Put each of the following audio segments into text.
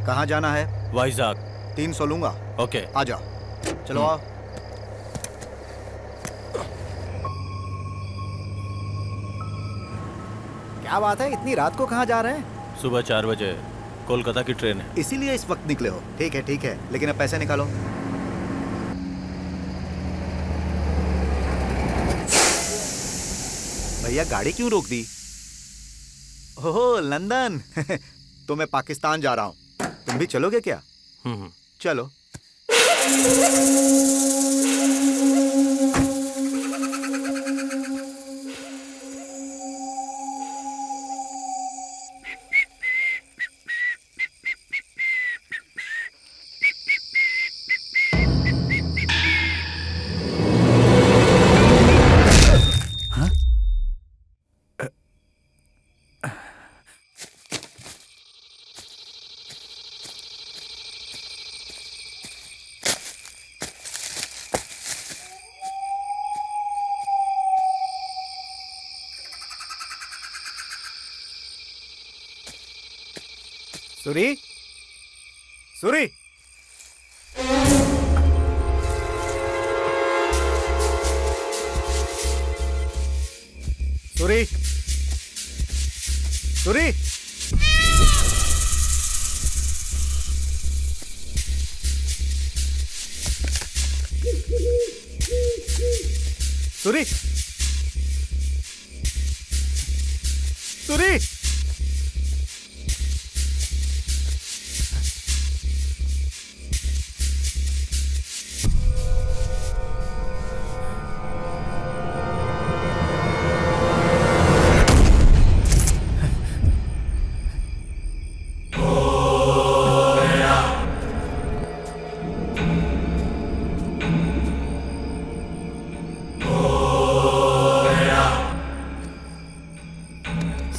कहाँ जाना है? वाइजाग। 300 लूंगा। ओके। आ जाओ, चलो आओ। क्या बात है, इतनी रात को कहाँ जा रहे हैं? सुबह 4 बजे कोलकाता की ट्रेन है। इसीलिए इस वक्त निकले हो? ठीक है, लेकिन अब पैसे निकालो। भैया गाड़ी क्यों रोक दी? ओह लंदन। तो मैं पाकिस्तान जा रहा हूँ, तुम भी चलोगे क्या? चलो। सूरी, सूरी, सूरी, सूरी, सूरी, सूरी।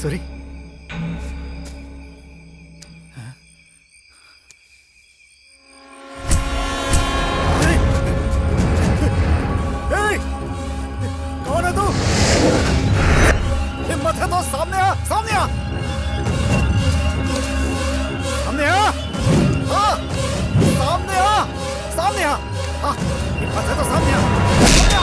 सूरी, कौन है तू? हिम्मत है तो सामने आ, सामने आ, सामने आ, हाँ, सामने आ, सामने आ, हाँ, हिम्मत है तो सामने आ, सामने आ।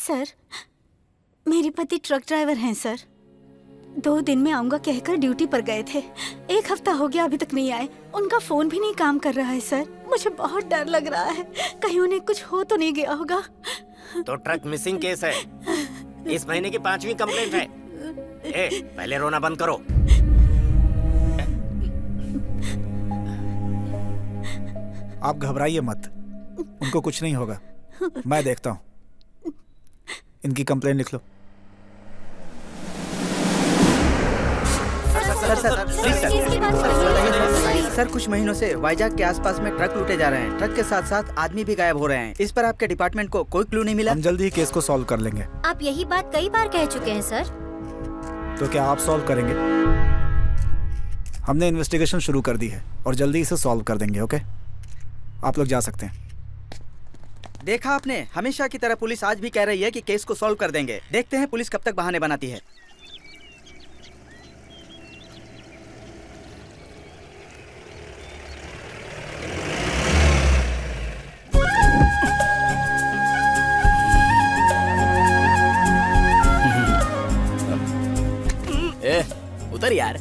सर, मेरे पति ट्रक ड्राइवर हैं सर। 2 दिन में आऊंगा कहकर ड्यूटी पर गए थे। 1 हफ्ता हो गया अभी तक नहीं आए। उनका फोन भी नहीं काम कर रहा है सर। मुझे बहुत डर लग रहा है, कहीं उन्हें कुछ हो तो नहीं गया होगा। तो ट्रक मिसिंग केस है। इस महीने की 5वीं कंप्लेंट है। पहले रोना बंद करो। आप घबराइए मत, उनको कुछ नहीं होगा। मैं देखता हूँ। इनकी कंप्लेंट लिख लो। सर, कुछ महीनों से वाइजाग के आसपास में ट्रक लूटे जा रहे हैं। ट्रक के साथ साथ आदमी भी गायब हो रहे हैं। इस पर आपके डिपार्टमेंट को कोई क्लू नहीं मिला? हम जल्दी ही केस को सॉल्व कर लेंगे। आप यही बात कई बार कह चुके हैं सर। तो क्या आप सॉल्व करेंगे? हमने इन्वेस्टिगेशन शुरू कर दी है और जल्दी इसे सॉल्व कर देंगे। ओके, आप लोग जा सकते हैं। देखा आपने, हमेशा की तरह पुलिस आज भी कह रही है कि केस को सॉल्व कर देंगे। देखते हैं पुलिस कब तक बहाने बनाती है। उतर यार।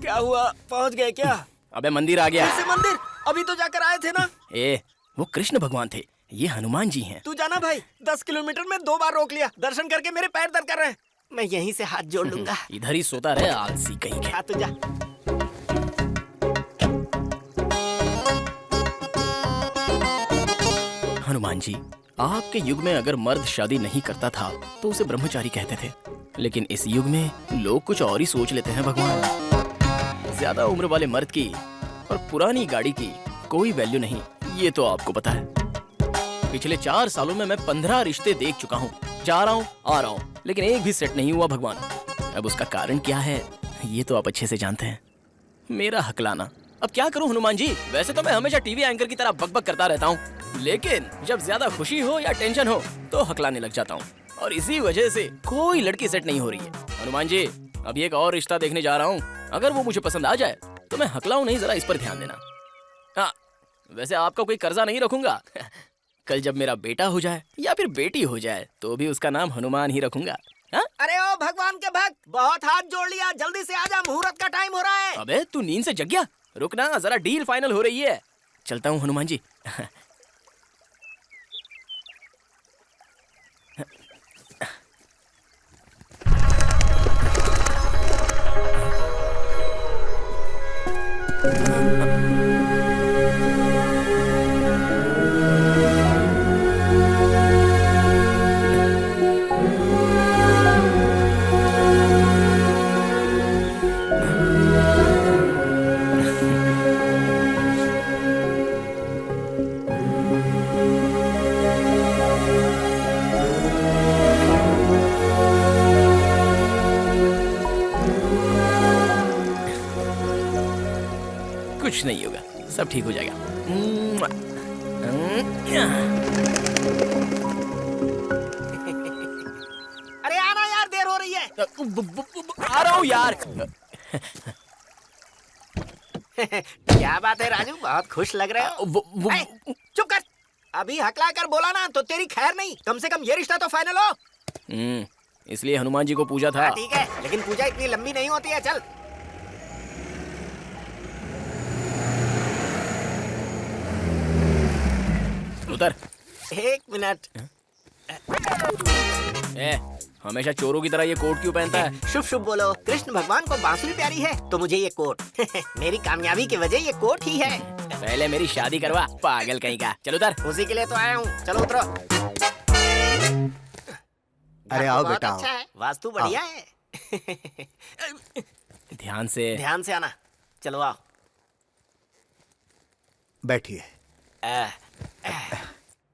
क्या हुआ, पहुंच गए क्या? अबे मंदिर आ गया। कैसे मंदिर? अभी तो जाकर आए थे ना। वो कृष्ण भगवान थे, ये हनुमान जी हैं। तू जाना भाई, 10 किलोमीटर में 2 बार रोक लिया। दर्शन करके मेरे पैर दर्द कर रहे हैं। मैं यहीं से हाथ जोड़ लूंगा। इधर ही सोता रहे आलसी कहीं के। हाँ, तू जा। हनुमान जी, आपके युग में अगर मर्द शादी नहीं करता था तो उसे ब्रह्मचारी कहते थे, लेकिन इस युग में लोग कुछ और ही सोच लेते हैं भगवान। ज्यादा उम्र वाले मर्द की और पुरानी गाड़ी की कोई वैल्यू नहीं, ये तो आपको पता है। पिछले 4 सालों में मैं 15 रिश्ते देख चुका हूँ। जा रहा हूँ, आ रहा हूँ, लेकिन एक भी सेट नहीं हुआ भगवान। अब उसका कारण क्या है ये तो आप अच्छे से जानते हैं। मेरा हकलाना। अब क्या करूं हनुमान जी? वैसे तो मैं हमेशा टीवी एंकर की तरह बकबक करता रहता हूँ, लेकिन जब ज्यादा खुशी हो या टेंशन हो तो हकलाने लग जाता हूँ, और इसी वजह से कोई लड़की सेट नहीं हो रही है। हनुमान जी, अभी एक और रिश्ता देखने जा रहा हूँ। अगर वो मुझे पसंद आ जाए तो मैं हकलाऊं नहीं, जरा इस पर ध्यान देना। हाँ, वैसे आपका कोई कर्जा नहीं रखूंगा। कल जब मेरा बेटा हो जाए या फिर बेटी हो जाए तो भी उसका नाम हनुमान ही रखूंगा। हाँ? अरे ओ भगवान के भक्त, बहुत हाथ जोड़ लिया, जल्दी से आजा, मुहूर्त का टाइम हो रहा है। अबे तू नींद से जग गया? रुकना, जरा डील फाइनल हो रही है। चलता हूँ हनुमान जी। कुछ नहीं होगा, सब ठीक हो जाएगा। अरे आना यार, देर हो रही है। आ रहा हूँ यार। क्या बात है राजू, बहुत खुश लग रहे हो। चुप कर, अभी हकला कर बोला ना तो तेरी खैर नहीं। कम से कम ये रिश्ता तो फाइनल हो। इसलिए हनुमान जी को पूजा था। ठीक है, लेकिन पूजा इतनी लंबी नहीं होती है। चल उतर। 1 मिनट। हमेशा चोरों की तरह ये कोट क्यों पहनता है? शुभ शुभ बोलो। कृष्ण भगवान को बांसुरी प्यारी है तो मुझे ये कोट। मेरी कामयाबी की वजह ये कोट ही है। पहले मेरी शादी करवा, पागल कहीं का। चलो उतर। उसी के लिए तो आया हूँ। चलो उतरो। अरे आओ बेटा, अच्छा है, वास्तु बढ़िया है। ध्यान से आना। चलो आओ, बैठिए।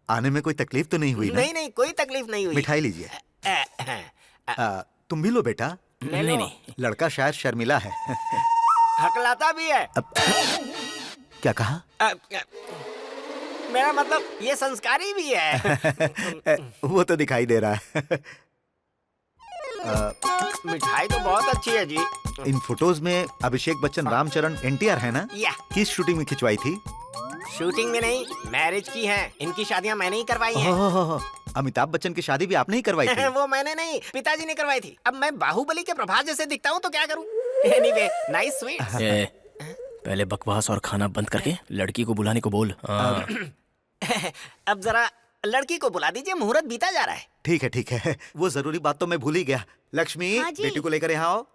आने में कोई तकलीफ तो नहीं हुई ना? नहीं नहीं, कोई तकलीफ नहीं हुई। मिठाई लीजिए। तुम भी लो बेटा। नहीं, लड़का शायद शर्मिला है। हकलाता भी है। क्या कहा? मेरा मतलब ये संस्कारी भी है। वो तो दिखाई दे रहा है। मिठाई तो बहुत अच्छी है जी। इन फोटोज में अभिषेक बच्चन, रामचरण, NTR है ना? या किस शूटिंग में खिंचवाई थी? शूटिंग में नहीं, मैरिज की है। इनकी शादियां मैंने ही करवाई हैं। ओह, अमिताभ बच्चन की शादी भी आपने ही करवाई थी? वो मैंने नहीं, पिताजी ने करवाई थी। अब मैं बाहुबली के प्रभास जैसे दिखता हूँ तो क्या करूँ? Anyway, nice sweet. पहले बकवास और खाना बंद करके लड़की को बुलाने को बोल। अब जरा लड़की को बुला दीजिए, मुहूर्त बीता जा रहा है। ठीक है ठीक है, वो जरूरी बात तो मैं भूल ही गया। लक्ष्मी, हाँ जी। बेटी को लेकर यहाँ आओ।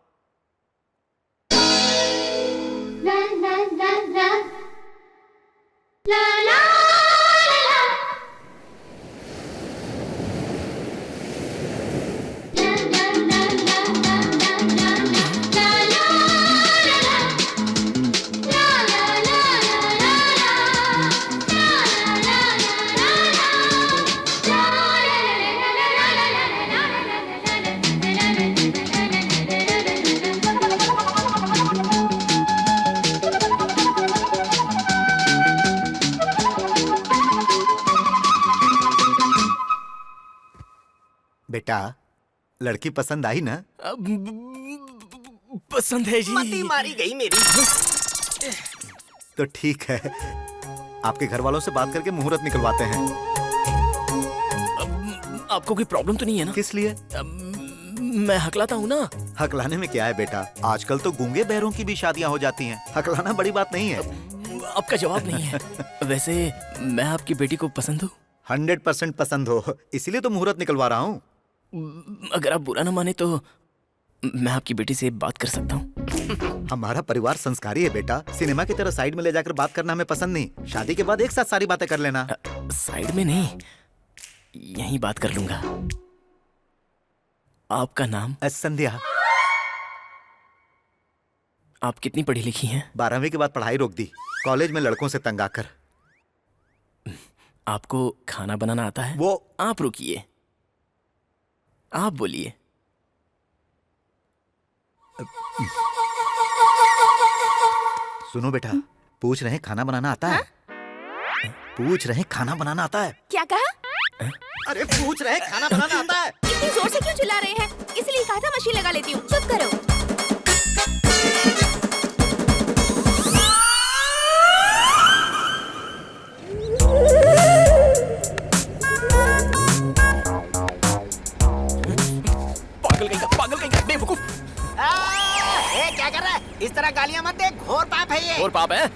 बेटा, लड़की पसंद आई ना? पसंद है जी। मती मारी गई मेरी। तो ठीक है, आपके घर वालों से बात करके मुहूर्त निकलवाते हैं। आपको कोई प्रॉब्लम तो नहीं है ना? किस लिए? मैं हकलाता हूँ ना। हकलाने में क्या है बेटा, आजकल तो गूंगे बहरों की भी शादियां हो जाती हैं। हकलाना बड़ी बात नहीं है। आपका जवाब नहीं है। वैसे मैं आपकी बेटी को पसंद हूँ। 100% पसंद हो, इसीलिए तो मुहूर्त निकलवा रहा हूँ। अगर आप बुरा ना माने तो मैं आपकी बेटी से बात कर सकता हूँ। हमारा परिवार संस्कारी है बेटा, सिनेमा की तरह साइड में ले जाकर बात करना हमें पसंद नहीं। शादी के बाद एक साथ सारी बातें कर लेना। साइड में नहीं, यहीं बात कर लूंगा। आपका नाम? संध्या। आप कितनी पढ़ी लिखी हैं? 12वीं के बाद पढ़ाई रोक दी, कॉलेज में लड़कों से तंग आकर। आपको खाना बनाना आता है? वो आप रुकिए, आप बोलिए। सुनो बेटा, पूछ रहे हैं खाना बनाना आता है? पूछ रहे हैं खाना बनाना आता है? क्या कहा? अरे पूछ रहे हैं खाना बनाना आता है? इतनी जोर से क्यों चिल्ला रहे हैं? इसलिए कहा था मशीन लगा लेती हूँ। चुप करो। पागल कहीं का बेवकूफ। क्या कर रहा है? इस तरह गालियां मत दे, घोर पाप है ये। और पाप है?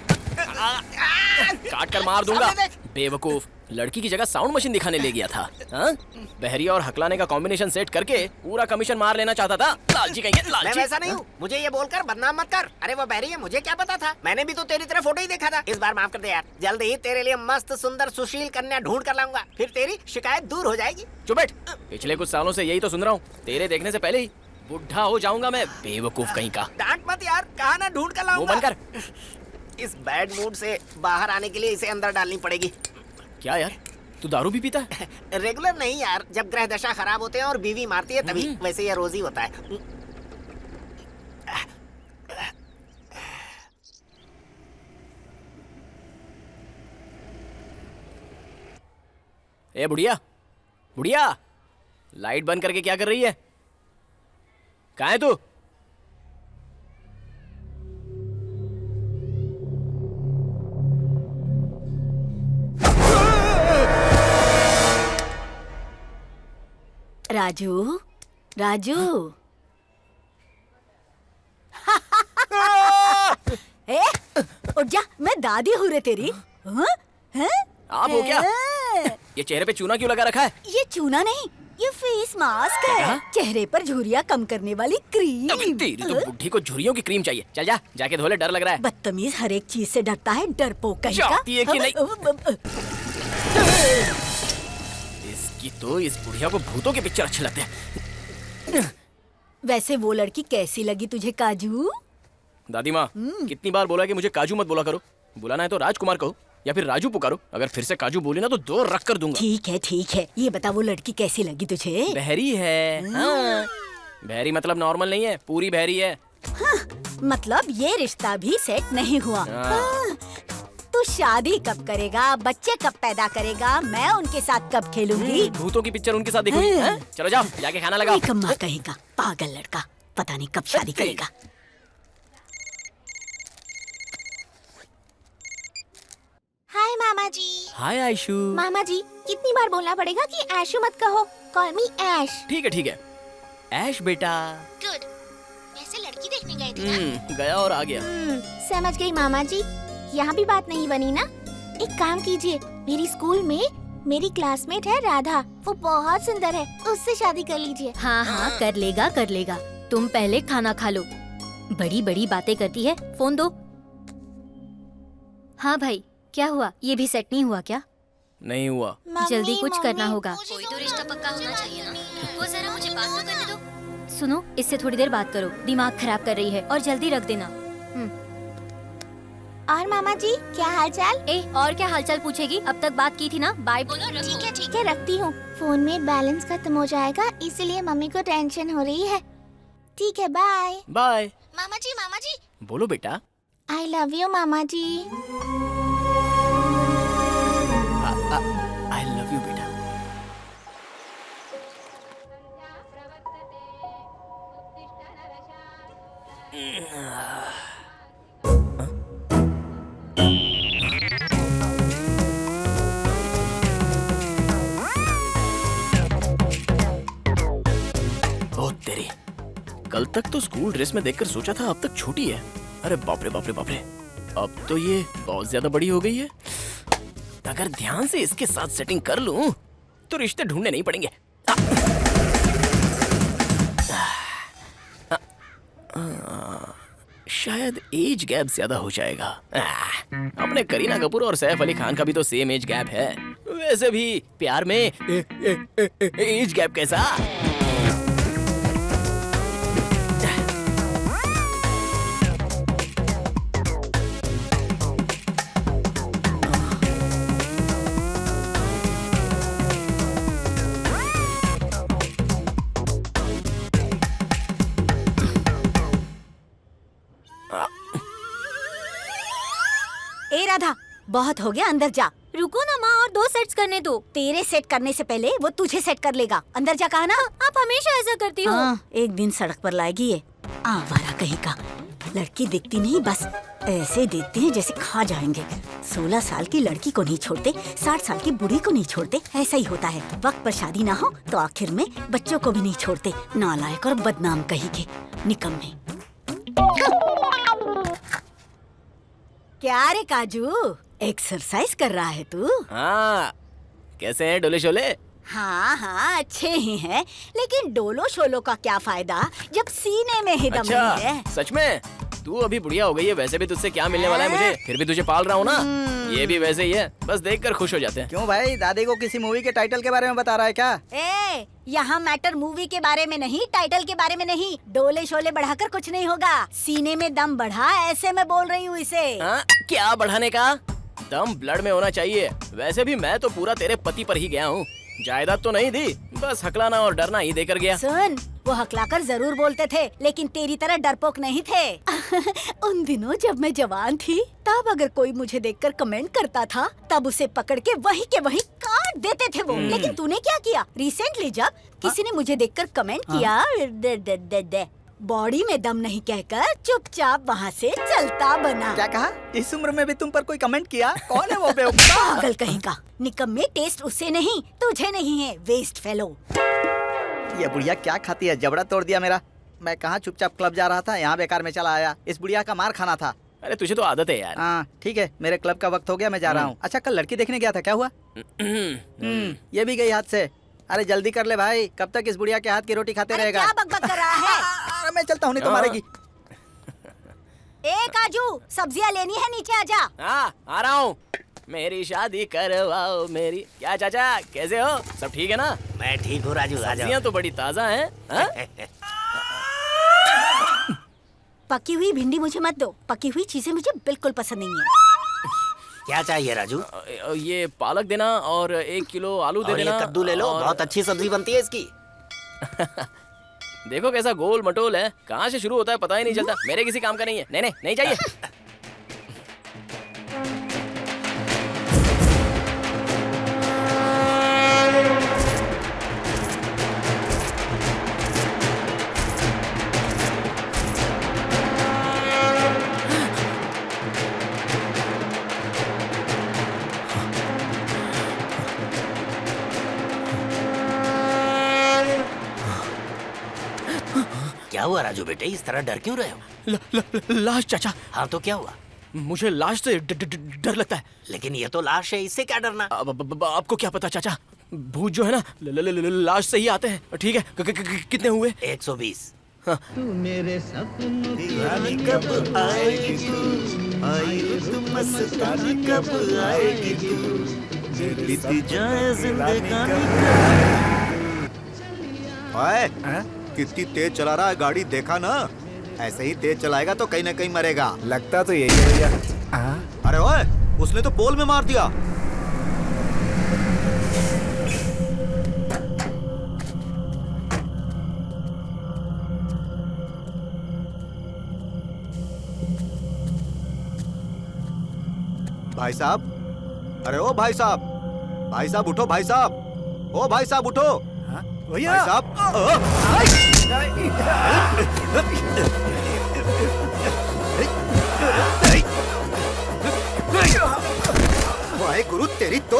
काट कर मार दूंगा। बेवकूफ, लड़की की जगह साउंड मशीन दिखाने ले गया था। हाँ? बहरी और हकलाने का कॉम्बिनेशन सेट करके पूरा कमीशन मार लेना चाहता था। लालची कहीं के, लालची। मैं वैसा नहीं हूँ, मुझे ये बोलकर बदनाम मत कर। अरे वो बहरी है, मुझे क्या पता था? मैंने भी तो तेरी तरह फोटो ही देखा था। इस बार माफ कर दे यार, जल्द ही तेरे लिए मस्त सुंदर सुशील कन्या ढूंढ कर लाऊंगा, फिर तेरी शिकायत दूर हो जाएगी। चुप बैठ, पिछले कुछ सालों से यही तो सुन रहा हूँ। तेरे देखने से पहले ही बुढ़ा हो जाऊंगा मैं, बेवकूफ कहीं का। डांट मत यार, कहा ना ढूंढ कर लाऊंगा। मुंह बंद कर। इस बैड मूड से बाहर आने के लिए इसे अंदर डालनी पड़ेगी। क्या यार, तू दारू भी पीता है? रेगुलर नहीं यार, जब ग्रह दशा खराब होते हैं और बीवी मारती है तभी। वैसे ये रोज ही होता है। ए बुढ़िया, बुढ़िया, लाइट बंद करके क्या कर रही है? कहाँ है तू? राजू, राजू। ए, उठ जा, मैं दादी हूँ रे तेरी। हाँ? हैं? आप हो क्या? ये चेहरे पे चूना क्यों लगा रखा है? ये चूना नहीं, ये फेस मास्क है। क्या? चेहरे पर झुर्रियाँ कम करने वाली क्रीम। तेरी तो बुढ़ी को झुर्रियों की क्रीम चाहिए। चल जा, जाके धो ले, डर लग रहा है। बदतमीज, हर एक चीज से डरता है, डरपोक कहीं का। जाती है कि नहीं? इसकी तो, इस बुढ़िया को भूतों के पिक्चर अच्छे लगते हैं। वैसे वो लड़की कैसी लगी तुझे काजू? दादी माँ, कितनी बार बोला कि मुझे काजू मत बोला करो। बुलाना है तो राजकुमार कहो या फिर राजू पुकारो। अगर फिर से काजू बोली ना तो 2 रख कर दूंगा। ठीक है ठीक है, ये बता वो लड़की कैसी लगी तुझे? बहरी है। हाँ। बहरी मतलब नॉर्मल नहीं है, पूरी बहरी है। हाँ, मतलब ये रिश्ता भी सेट नहीं हुआ। हाँ, तू शादी कब करेगा? बच्चे कब पैदा करेगा? मैं उनके साथ कब खेलूंगी? भूतों की पिक्चर उनके साथ देखूंगी। हाँ। चलो जाओ, जाके खाना लगाओ। निकम्मा कहेगा, पागल लड़का, पता नहीं कब शादी करेगा। हाय जी। हाय आयशु। मामा जी, कितनी बार बोलना पड़ेगा कि ऐशु मत कहो, कॉल मी ऐश। ठीक है। ऐश बेटा। गुड। वैसे लड़की देखने गए थे ना? गया और आ गया। समझ गई मामा जी। यहाँ भी बात नहीं बनी ना? एक काम कीजिए, मेरी स्कूल में मेरी क्लासमेट है राधा, वो बहुत सुंदर है, उससे शादी कर लीजिए। हाँ, कर लेगा। तुम पहले खाना खा लो। बड़ी बड़ी बातें करती है। फोन दो। हाँ भाई, क्या हुआ? ये भी सेट नहीं हुआ क्या? नहीं हुआ। जल्दी कुछ करना मम्मी, होगा। कोई तो रिश्ता पक्का होना चाहिए ना। वो जरा मुझे बात तो करने दो। सुनो, इससे थोड़ी देर बात करो। दिमाग खराब कर रही है और जल्दी रख देना। और मामा जी, क्या हालचाल? और क्या हालचाल पूछेगी? अब तक बात की थी ना। बाय बोलो। ठीक है, रखती हूँ। फोन में बैलेंस खत्म हो जाएगा, इसलिए मम्मी को टेंशन हो रही है। ठीक है, बाय। बाय। मामा जी। बोलो बेटा। आई लव यू मामा जी। आई लव यू बेटा। ओ तेरी, कल तक तो स्कूल ड्रेस में देखकर सोचा था अब तक छोटी है। अरे बाप रे। अब तो ये बहुत ज्यादा बड़ी हो गई है। अगर ध्यान से इसके साथ सेटिंग कर लूं तो रिश्ते ढूंढने नहीं पड़ेंगे। शायद एज गैप ज्यादा हो जाएगा। अपने करीना कपूर और सैफ अली खान का भी तो सेम एज गैप है। वैसे भी प्यार में एज गैप कैसा? ए राधा, बहुत हो गया, अंदर जा। रुको ना माँ, और 2 सेट्स करने दो। तेरे सेट करने से पहले वो तुझे सेट कर लेगा। अंदर जा, कहा ना। आप हमेशा ऐसा करती हो। हाँ, एक दिन सड़क पर लाएगी ये आवारा कहीं का। लड़की दिखती नहीं, बस ऐसे देखते हैं जैसे खा जाएंगे। 16 साल की लड़की को नहीं छोड़ते, 60 साल की बूढ़ी को नहीं छोड़ते। ऐसा ही होता है, वक्त पर शादी ना हो तो आखिर में बच्चों को भी नहीं छोड़ते। नालायक और बदनाम कहीं के, निकम्मे। क्या रे काजू, एक्सरसाइज कर रहा है तू? हाँ, कैसे हैं डोले शोले? हाँ, अच्छे ही हैं, लेकिन डोलो शोलो का क्या फायदा जब सीने में ही दम अच्छा, नहीं है। सच में? तू अभी बुढ़िया हो गई है, वैसे भी तुझसे क्या मिलने वाला है मुझे? फिर भी तुझे पाल रहा हूँ ना। ये भी वैसे ही है, बस देखकर खुश हो जाते हैं। क्यों भाई, दादी को किसी मूवी के टाइटल के बारे में बता रहा है क्या? यहाँ मैटर मूवी के बारे में नहीं, टाइटल के बारे में नहीं। डोले शोले बढ़ाकर कुछ नहीं होगा, सीने में दम बढ़ा, ऐसे मैं बोल रही हूँ इसे। क्या बढ़ाने का? दम ब्लड में होना चाहिए। वैसे भी मैं तो पूरा तेरे पति पर ही गया हूँ। जायदाद तो नहीं दी, बस हकलाना और डरना ही देकर गया। सुन, वो हकलाकर जरूर बोलते थे, लेकिन तेरी तरह डरपोक नहीं थे। उन दिनों जब मैं जवान थी, तब अगर कोई मुझे देखकर कमेंट करता था, तब उसे पकड़ के वही के वही काट देते थे वो। लेकिन तूने क्या किया? रिसेंटली जब किसी ने मुझे देखकर कमेंट किया, बॉडी में दम नहीं कहकर चुपचाप वहाँ से चलता बना। क्या कहा? इस उम्र में भी तुम पर कोई कमेंट किया? कौन है वो बेवकूफ? पागल कहीं का। निकम्मे, टेस्ट उससे नहीं तुझे नहीं है, वेस्ट फेलो। ये बुढ़िया क्या खाती है, जबड़ा तोड़ दिया मेरा। मैं कहाँ चुपचाप क्लब जा रहा था, यहाँ बेकार में चला आया। इस बुढ़िया का मार खाना था। अरे तुझे तो आदत है यार। हाँ ठीक है, मेरे क्लब का वक्त हो गया, मैं जा रहा हूँ। अच्छा, कल लड़की देखने गया था, क्या हुआ? ये भी गई हाथ से। अरे जल्दी कर ले भाई, कब तक इस बुढ़िया के हाथ की रोटी खाते रहेगा? क्या बकबक कर रहा है? अरे मैं चलता हूँ, नहीं तो मारेगी। ए काजू, सब्जियाँ लेनी है, नीचे आजा। हाँ, आ रहा हूँ। मेरी शादी करवाओ मेरी। क्या चाचा, कैसे हो? सब ठीक है ना? मैं ठीक हूँ राजू। सब्जियाँ तो बड़ी ताजा हैं। पकी हुई भिंडी मुझे मत दो, पकी हुई चीजें मुझे बिल्कुल पसंद नहीं है। क्या चाहिए राजू? ये पालक देना और 1 किलो आलू दे देना। कद्दू ले लो, बहुत अच्छी सब्जी बनती है इसकी। देखो कैसा गोल मटोल है, कहाँ से शुरू होता है पता ही नहीं चलता। मेरे किसी काम का नहीं है। नहीं नहीं चाहिए। क्या हुआ राजू बेटे, इस तरह डर क्यों रहे हो? लाश चाचा। हाँ तो क्या हुआ? मुझे लाश से डर लगता है। लेकिन ये तो लाश है, इससे क्या डरना? आपको क्या पता चाचा, भूत जो है ना लाश से ही आते हैं। ठीक है, कितने हुए? 120। मेरे सपने कब आएगी तू, आई तू मस्तानी कब आएगी तू, बीती जाए जिंदगानी। ओए, कितनी तेज चला रहा है गाड़ी, देखा ना? ऐसे ही तेज चलाएगा तो कहीं ना कहीं मरेगा। लगता तो यही है भैया। अरे ओए, उसने तो पोल में मार दिया। भाई साहब, अरे ओ भाई साहब, भाई साहब उठो, भाई साहब, ओ भाई साहब उठो। भैया भाई साहब, वाहे गुरु तेरी तो।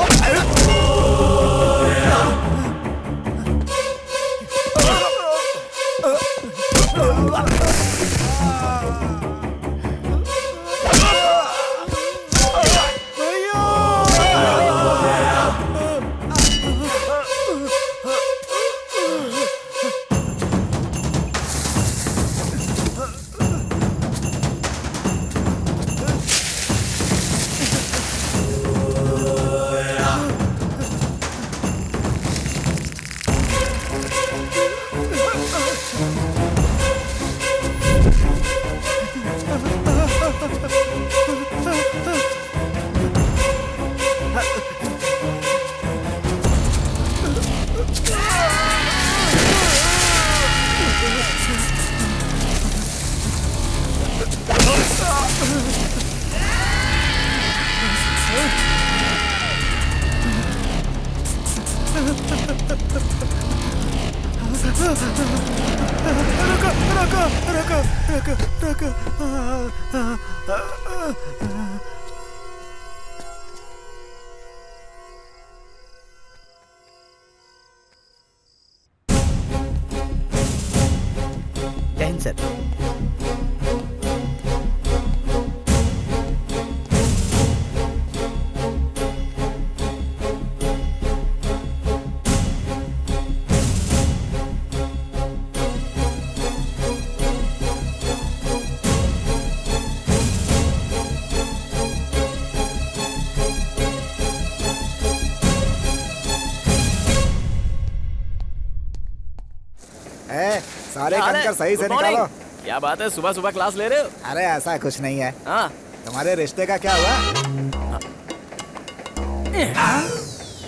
टेंशन। सारे कंकर सही से निकालो। क्या बात है, सुबह सुबह क्लास ले रहे हो? अरे ऐसा कुछ नहीं है। हाँ, तुम्हारे रिश्ते का क्या हुआ?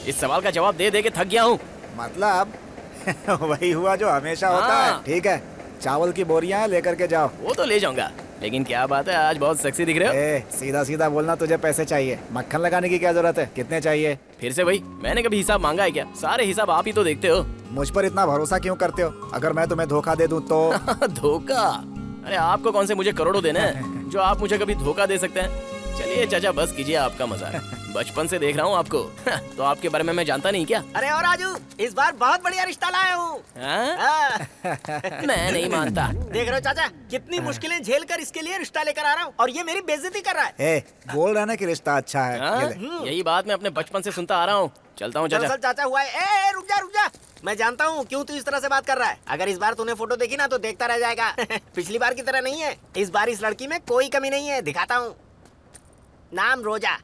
इस सवाल का जवाब दे दे के थक गया हूँ। मतलब वही हुआ जो हमेशा होता है। ठीक है, चावल की बोरियां लेकर के जाओ। वो तो ले जाऊंगा, लेकिन क्या बात है आज बहुत सेक्सी दिख रहे हो। सीधा सीधा बोलना, तुझे पैसे चाहिए, मक्खन लगाने की क्या जरूरत है? कितने चाहिए? फिर से वही, मैंने कभी हिसाब मांगा है क्या? सारे हिसाब आप ही तो देखते हो। मुझ पर इतना भरोसा क्यों करते हो? अगर मैं तुम्हें धोखा दे दूं तो? धोखा? अरे आपको कौन से मुझे करोड़ों देने हैं जो आप मुझे कभी धोखा दे सकते हैं? चलिए चाचा बस कीजिए आपका मजाक, बचपन से देख रहा हूँ आपको। तो आपके बारे में मैं जानता नहीं क्या? अरे और राजू, इस बार बहुत बढ़िया रिश्ता लाया हूँ। मैं नहीं मानता। देख रहे हो चाचा, कितनी मुश्किलें झेल कर इसके लिए रिश्ता लेकर आ रहा हूँ और ये मेरी बेइज्जती कर रहा है। बोल रहा ना कि रिश्ता अच्छा है। यही बात मैं अपने बचपन से सुनता आ रहा हूँ। चलता हूँ चाचा। चाचा हुआ है। रुक जा, मैं जानता हूँ क्यों तू इस तरह से बात कर रहा है। अगर इस बार तूने फोटो देखी ना तो देखता रह जाएगा। पिछली बार की तरह नहीं है, इस बार इस लड़की में कोई कमी नहीं है। दिखाता हूँ, नाम रोजा।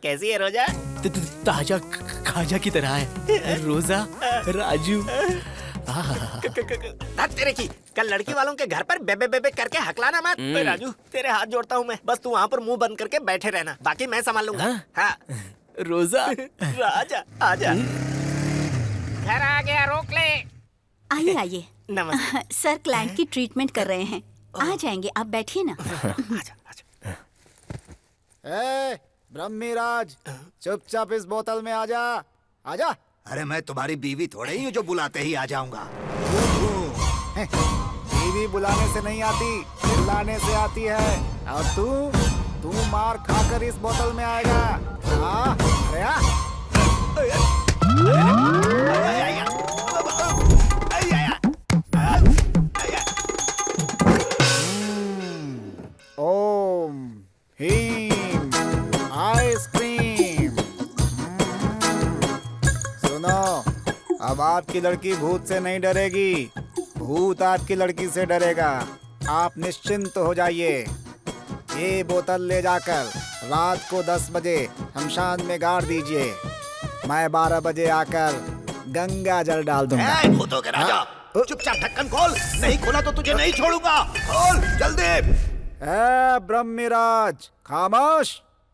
कैसी है रोजा? ताजा खाजा की तरह है रोजा। राजू तेरे की कल लड़की वालों के घर पर बेबे बेबे करके हकलाना मत। राजू तेरे हाथ जोड़ता हूँ मैं, बस तू वहाँ पर मुंह बंद करके बैठे रहना, बाकी मैं संभाल लूंगा। हाँ रोजा राजा आजा। घर आ गया, रोक ले। आइए आइए। नमस्ते। सर क्लाइंट की ट्रीटमेंट कर रहे हैं, आ जाएंगे, आप बैठिए ना। ब्रह्मीराज, चुपचाप इस बोतल में आजा, आजा। अरे मैं तुम्हारी बीवी थोड़े ही हूँ जो बुलाते ही आ जाऊंगा। बीवी बुलाने से नहीं आती, चिल्लाने से आती है। और तू मार खाकर इस बोतल में आएगा। अरे हीम आइसक्रीम। सुनो, अब आपकी लड़की भूत से नहीं डरेगी, भूत आपकी लड़की से डरेगा। आप निश्चिंत हो जाइए। ये बोतल ले जाकर रात को 10 बजे शमशान में गाड़ दीजिए। मैं 12 बजे आकर गंगा जल डाल दूंगा। भूतों के राजा, चुपचाप ढक्कन खोल, नहीं खोला तो तुझे नहीं छोड़ूंगा। खोल जल्दी। ब्रह्मराज खामोश।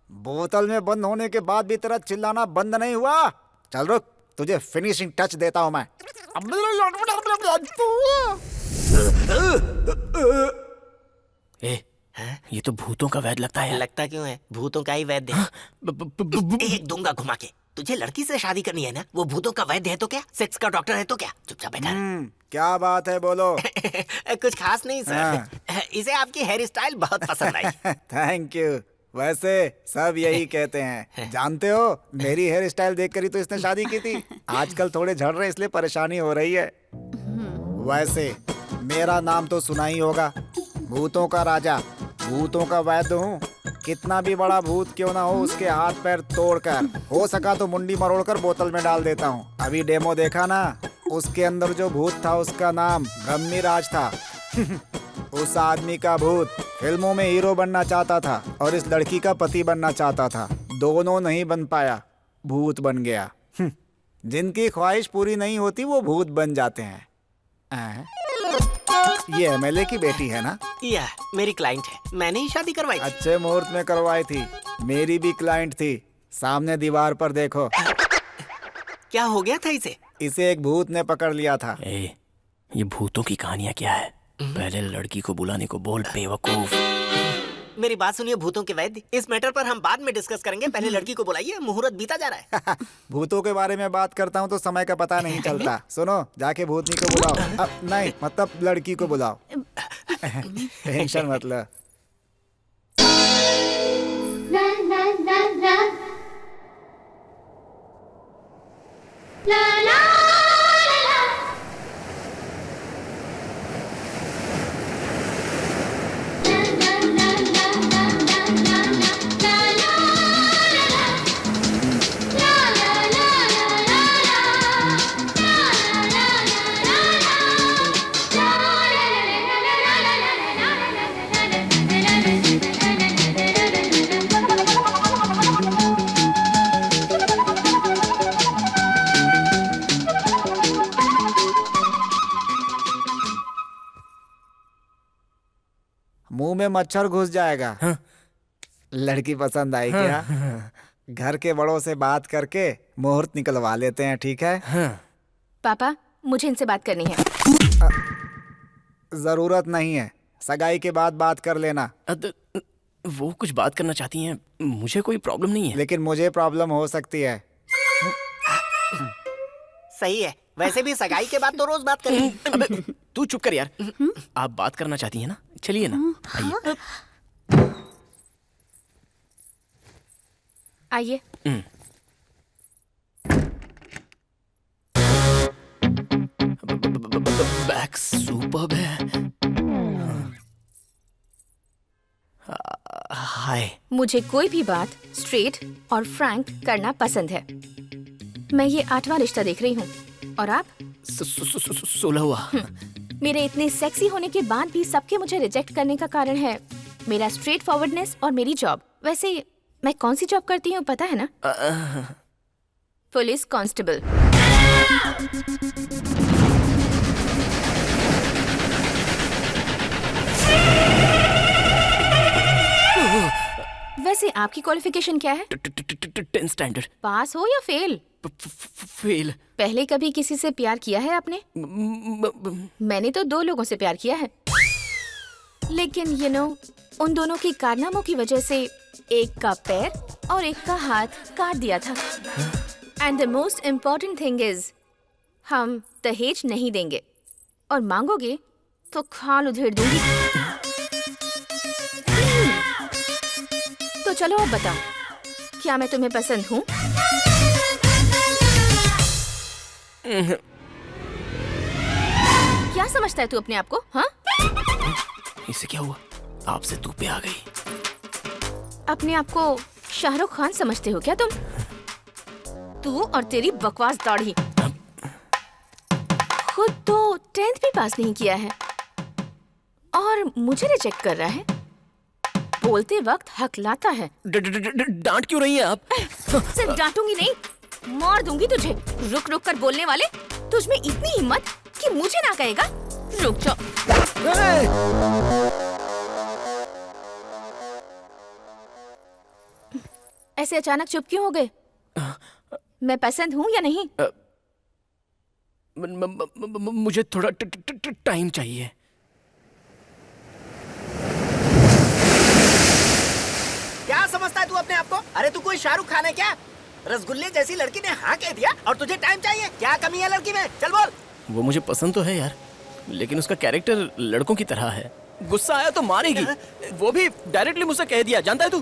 बोतल में बंद होने के बाद भी तेरा चिल्लाना बंद नहीं हुआ। चल रुक, तुझे फिनिशिंग टच देता हूँ मैं। ये तो भूतों का वैद्य लगता है। लगता क्यों है? भूतों का ही वैद्य है। एक दूंगा घुमा के। तुझे लड़की से शादी करनी है ना? वो भूतों का वैद्य है तो क्या? सेक्स का डॉक्टर है तो क्या? चुपचाप बैठा रह। क्या बात है, बोलो। कुछ खास नहीं सर। इसे आपकी हेयर स्टाइल बहुत पसंद आई। Thank you. वैसे सब यही कहते हैं। जानते हो, मेरी हेयर स्टाइल देखकर ही तो इसने शादी की थी। आजकल थोड़े झड़ रहे, इसलिए परेशानी हो रही है। वैसे मेरा नाम तो सुना ही होगा, भूतों का राजा, भूतों का वैद्य हूँ। कितना भी बड़ा भूत क्यों ना हो, उसके हाथ पैर तोड़कर, हो सका तो मुंडी मरोड़कर बोतल में डाल देता हूँ। अभी डेमो देखा ना, उसके अंदर जो भूत था उसका नाम ब्रह्मराज था। उस आदमी का भूत फिल्मों में हीरो बनना चाहता था और इस लड़की का पति बनना चाहता था। दोनों नहीं बन पाया, भूत बन गया। जिनकी ख्वाहिश पूरी नहीं होती वो भूत बन जाते हैं। ये एमएलए की बेटी है ना? यह मेरी क्लाइंट है, मैंने ही शादी करवाई। अच्छे मुहूर्त में करवाई थी। मेरी भी क्लाइंट थी। सामने दीवार पर देखो। क्या हो गया था इसे? इसे एक भूत ने पकड़ लिया था। ये भूतों की कहानियाँ क्या है? पहले लड़की को बुलाने को बोल, बेवकूफ। मेरी बात सुनिए भूतों के वैद्य, इस मैटर पर हम बाद में डिस्कस करेंगे। पहले लड़की को बुलाइए, मुहूर्त बीता जा रहा है। भूतों के बारे में बात करता हूँ तो समय का पता नहीं चलता। सुनो, जाके भूतनी को बुलाओ। नहीं, मतलब लड़की को बुलाओ। टेंशन मत लो। मुंह में मच्छर घुस जाएगा। लड़की पसंद आई क्या? घर के बड़ों से बात करके मुहूर्त निकलवा लेते हैं, ठीक है? पापा, मुझे इनसे बात करनी है। जरूरत नहीं है, सगाई के बाद बात कर लेना। वो कुछ बात करना चाहती हैं, मुझे कोई प्रॉब्लम नहीं है। लेकिन मुझे प्रॉब्लम हो सकती है। सही है, वैसे भी सगाई के बाद तो रोज बात करेंगे। अबे तू चुप कर यार। आप बात करना चाहती हैं ना? चलिए ना, आइए। आइए। बैक सुपर्ब है। हाय। मुझे कोई भी बात स्ट्रेट और फ्रैंक करना पसंद है। मैं ये 8वां रिश्ता देख रही हूँ और आप 16वां। मेरे इतने सेक्सी होने के बाद भी सबके मुझे रिजेक्ट करने का कारण है मेरा स्ट्रेट फॉरवर्डनेस और मेरी जॉब। वैसे मैं कौन सी जॉब करती हूँ पता है ना? Police constable. वैसे आपकी क्वालिफिकेशन क्या है? 10 स्टैंडर्ड। पास हो या फेल? फेल। पहले कभी किसी से प्यार किया है आपने? मैंने तो 2 लोगों से प्यार किया है, लेकिन उन दोनों की कारनामों की वजह से एक का पैर और एक का हाथ काट दिया था। And the most important thing is, हम दहेज नहीं देंगे और मांगोगे तो खाल उधेड़ दूंगी। तो चलो अब बताओ, क्या मैं तुम्हें पसंद हूँ? क्या समझता है तू अपने आप को? हाँ? इसे क्या हुआ? आपसे तू पे आ गई। अपने आप को शाहरुख खान समझते हो क्या तुम? तू और तेरी बकवास दाढ़ी। खुद तो 10th भी पास नहीं किया है और मुझे रिजेक्ट कर रहा है। बोलते वक्त हकलाता है। डांट क्यों रही हैं आप? सिर्फ डांटूंगी नहीं, मार दूंगी तुझे। रुक रुक कर बोलने वाले, तुझमें इतनी हिम्मत कि मुझे ना कहेगा? रुक जाओ। ऐसे अचानक चुप क्यों हो गए? मैं पसंद हूँ या नहीं? मुझे थोड़ा टाइम चाहिए। क्या समझता है तू अपने आप को? अरे तू कोई शाहरुख खान है क्या? रसगुल्ले जैसी लड़की ने हाँ कह दिया और तुझे टाइम चाहिए? क्या कमी है लड़की में? चल बोल। वो मुझे पसंद तो है यार, लेकिन उसका कैरेक्टर लड़कों की तरह है। गुस्सा आया तो मारेगी, वो भी डायरेक्टली मुझसे कह दिया। जानता है तू?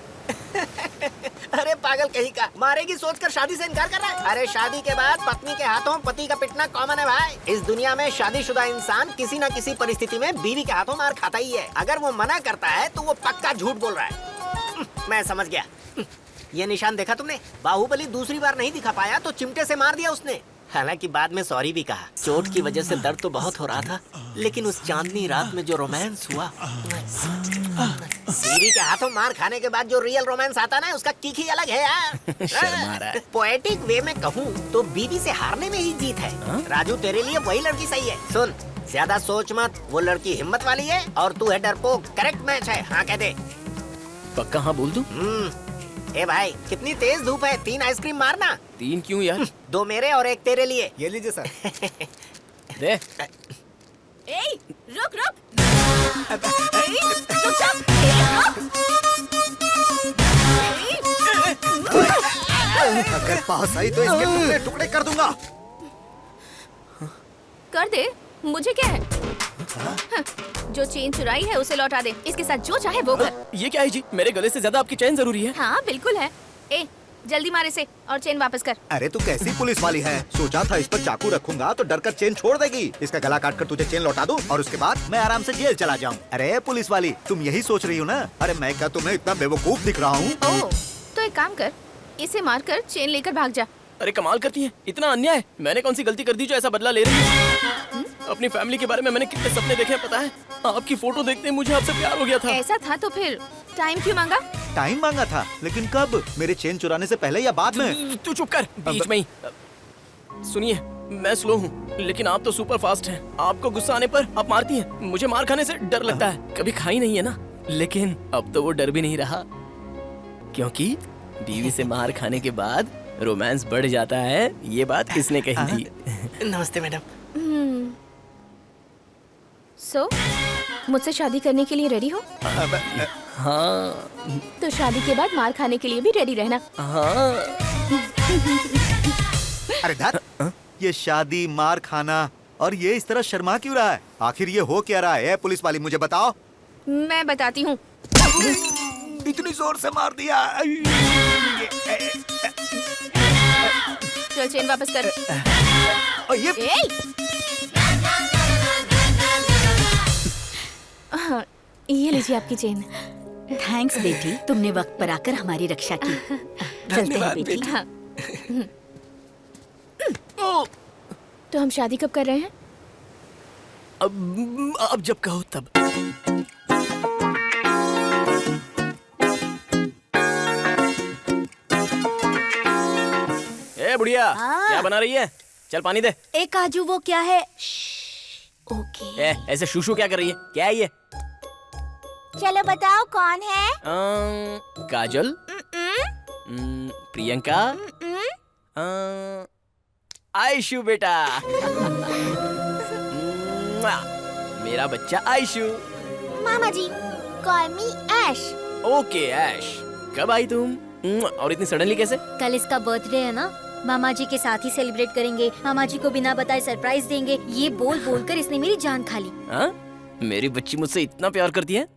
अरे पागल कहीं का, मारेगी सोचकर शादी से इनकार कर रहा है? अरे शादी के बाद पत्नी के हाथों पति का पिटना कॉमन है भाई। इस दुनिया में शादीशुदा इंसान किसी न किसी परिस्थिति में बीवी के हाथों मार खाता ही है। अगर वो मना करता है तो वो पक्का झूठ बोल रहा है। मैं समझ गया। ये निशान देखा तुमने? बाहुबली दूसरी बार नहीं दिखा पाया तो चिमटे से मार दिया उसने। हालांकि बाद में सॉरी भी कहा। चोट की वजह से दर्द तो बहुत हो रहा था, लेकिन उस चांदनी रात में जो रोमांस हुआ, बीवी के हाथों मार खाने के बाद जो रियल रोमांस आता ना, उसका किक ही अलग है यार। पोएटिक वे में कहूँ तो बीवी से हारने में ही जीत है। राजू तेरे लिए वही लड़की सही है। सुन, ज्यादा सोच मत, वो लड़की हिम्मत वाली है और तू है डरपोक। करेक्ट मैच है, हाँ कह दे। पक्का हाँ बोल दूं? ए भाई, कितनी तेज धूप है, 3 आइसक्रीम मारना। 3 क्यों यार? 2 मेरे और 1 तेरे लिए। ये लीजिए सर। दे। ए, रुक रुक। रुक जा। अगर पास आई तो इसके टुकड़े टुकड़े कर दूंगा। कर दे, मुझे क्या है? जो चेन चुराई है उसे लौटा दे। इसके साथ जो चाहे वो कर। ये क्या है जी? मेरे गले से ज्यादा आपकी चैन जरूरी है। हाँ बिल्कुल है। ए, जल्दी मार इसे और चेन वापस कर। अरे तू कैसी पुलिस वाली है? सोचा था इस पर चाकू रखूंगा तो डर कर चेन छोड़ देगी। इसका गला काट कर तुझे चेन लौटा दूं और उसके बाद मैं आराम से जेल चला जाऊं। अरे पुलिस वाली, तुम यही सोच रही हो ना? अरे मैं क्या तुम्हें इतना बेवकूफ दिख रहा हूँ? ओह, तो एक काम कर, इसे मार कर चेन लेकर भाग जा। अरे कमाल करती है, इतना अन्याय। मैंने कौन सी गलती कर दी जो ऐसा बदला ले रही है? अपनी फैमिली के बारे में मैंने कितने सपने देखे हैं पता है? आपकी फोटो देखते ही मुझे आपसे प्यार हो गया था। ऐसा था तो फिर टाइम क्यों मांगा? टाइम मांगा था, लेकिन कब? मेरे चेन चुराने से पहले या बाद में? तू चुप कर, बीच में ही। सुनिए, मैं स्लो हूँ, लेकिन आप तो सुपर फास्ट हैं। आपको गुस्सा आने पर आप मारती हैं। मुझे मार खाने से डर लगता है। कभी खाई नहीं है ना, लेकिन अब तो वो डर भी नहीं रहा, क्योंकि बीवी से मार खाने के बाद रोमांस बढ़ जाता है। ये बात किसने कही थी? नमस्ते मैडम। सो, मुझसे शादी करने के लिए रेडी हो? हाँ। तो शादी के बाद मार खाने के लिए भी रेडी रहना। हाँ। अरे धत, ये शादी, मार खाना और ये इस तरह शर्मा क्यों रहा है? आखिर ये हो क्या रहा है? पुलिस वाली मुझे बताओ। मैं बताती हूँ। इतनी जोर से मार दिया। चल चेन वापस कर। और ये हाँ, ये लीजिए आपकी चेन। थैंक्स बेटी, तुमने वक्त पर आकर हमारी रक्षा की। चलते हैं बेटी। हाँ। तो हम शादी कब कर रहे हैं? अब जब कहो तब। ए बुढ़िया, क्या बना रही है? चल पानी दे। ए काजू, वो क्या है? ओके। ऐसे शूशू क्या कर रही है? क्या है ये? चलो बताओ कौन है? काजल, प्रियंका, आयशु बेटा। मेरा बच्चा आयशु। मामा जी, कॉल मी ऐश। ओके ऐश, कब आई तुम? और इतनी सडनली कैसे? कल इसका बर्थडे है ना, मामा जी के साथ ही सेलिब्रेट करेंगे। मामा जी को बिना बताए सरप्राइज देंगे। ये बोल बोल कर इसने मेरी जान खा ली। हाँ? मेरी बच्ची मुझसे इतना प्यार करती है।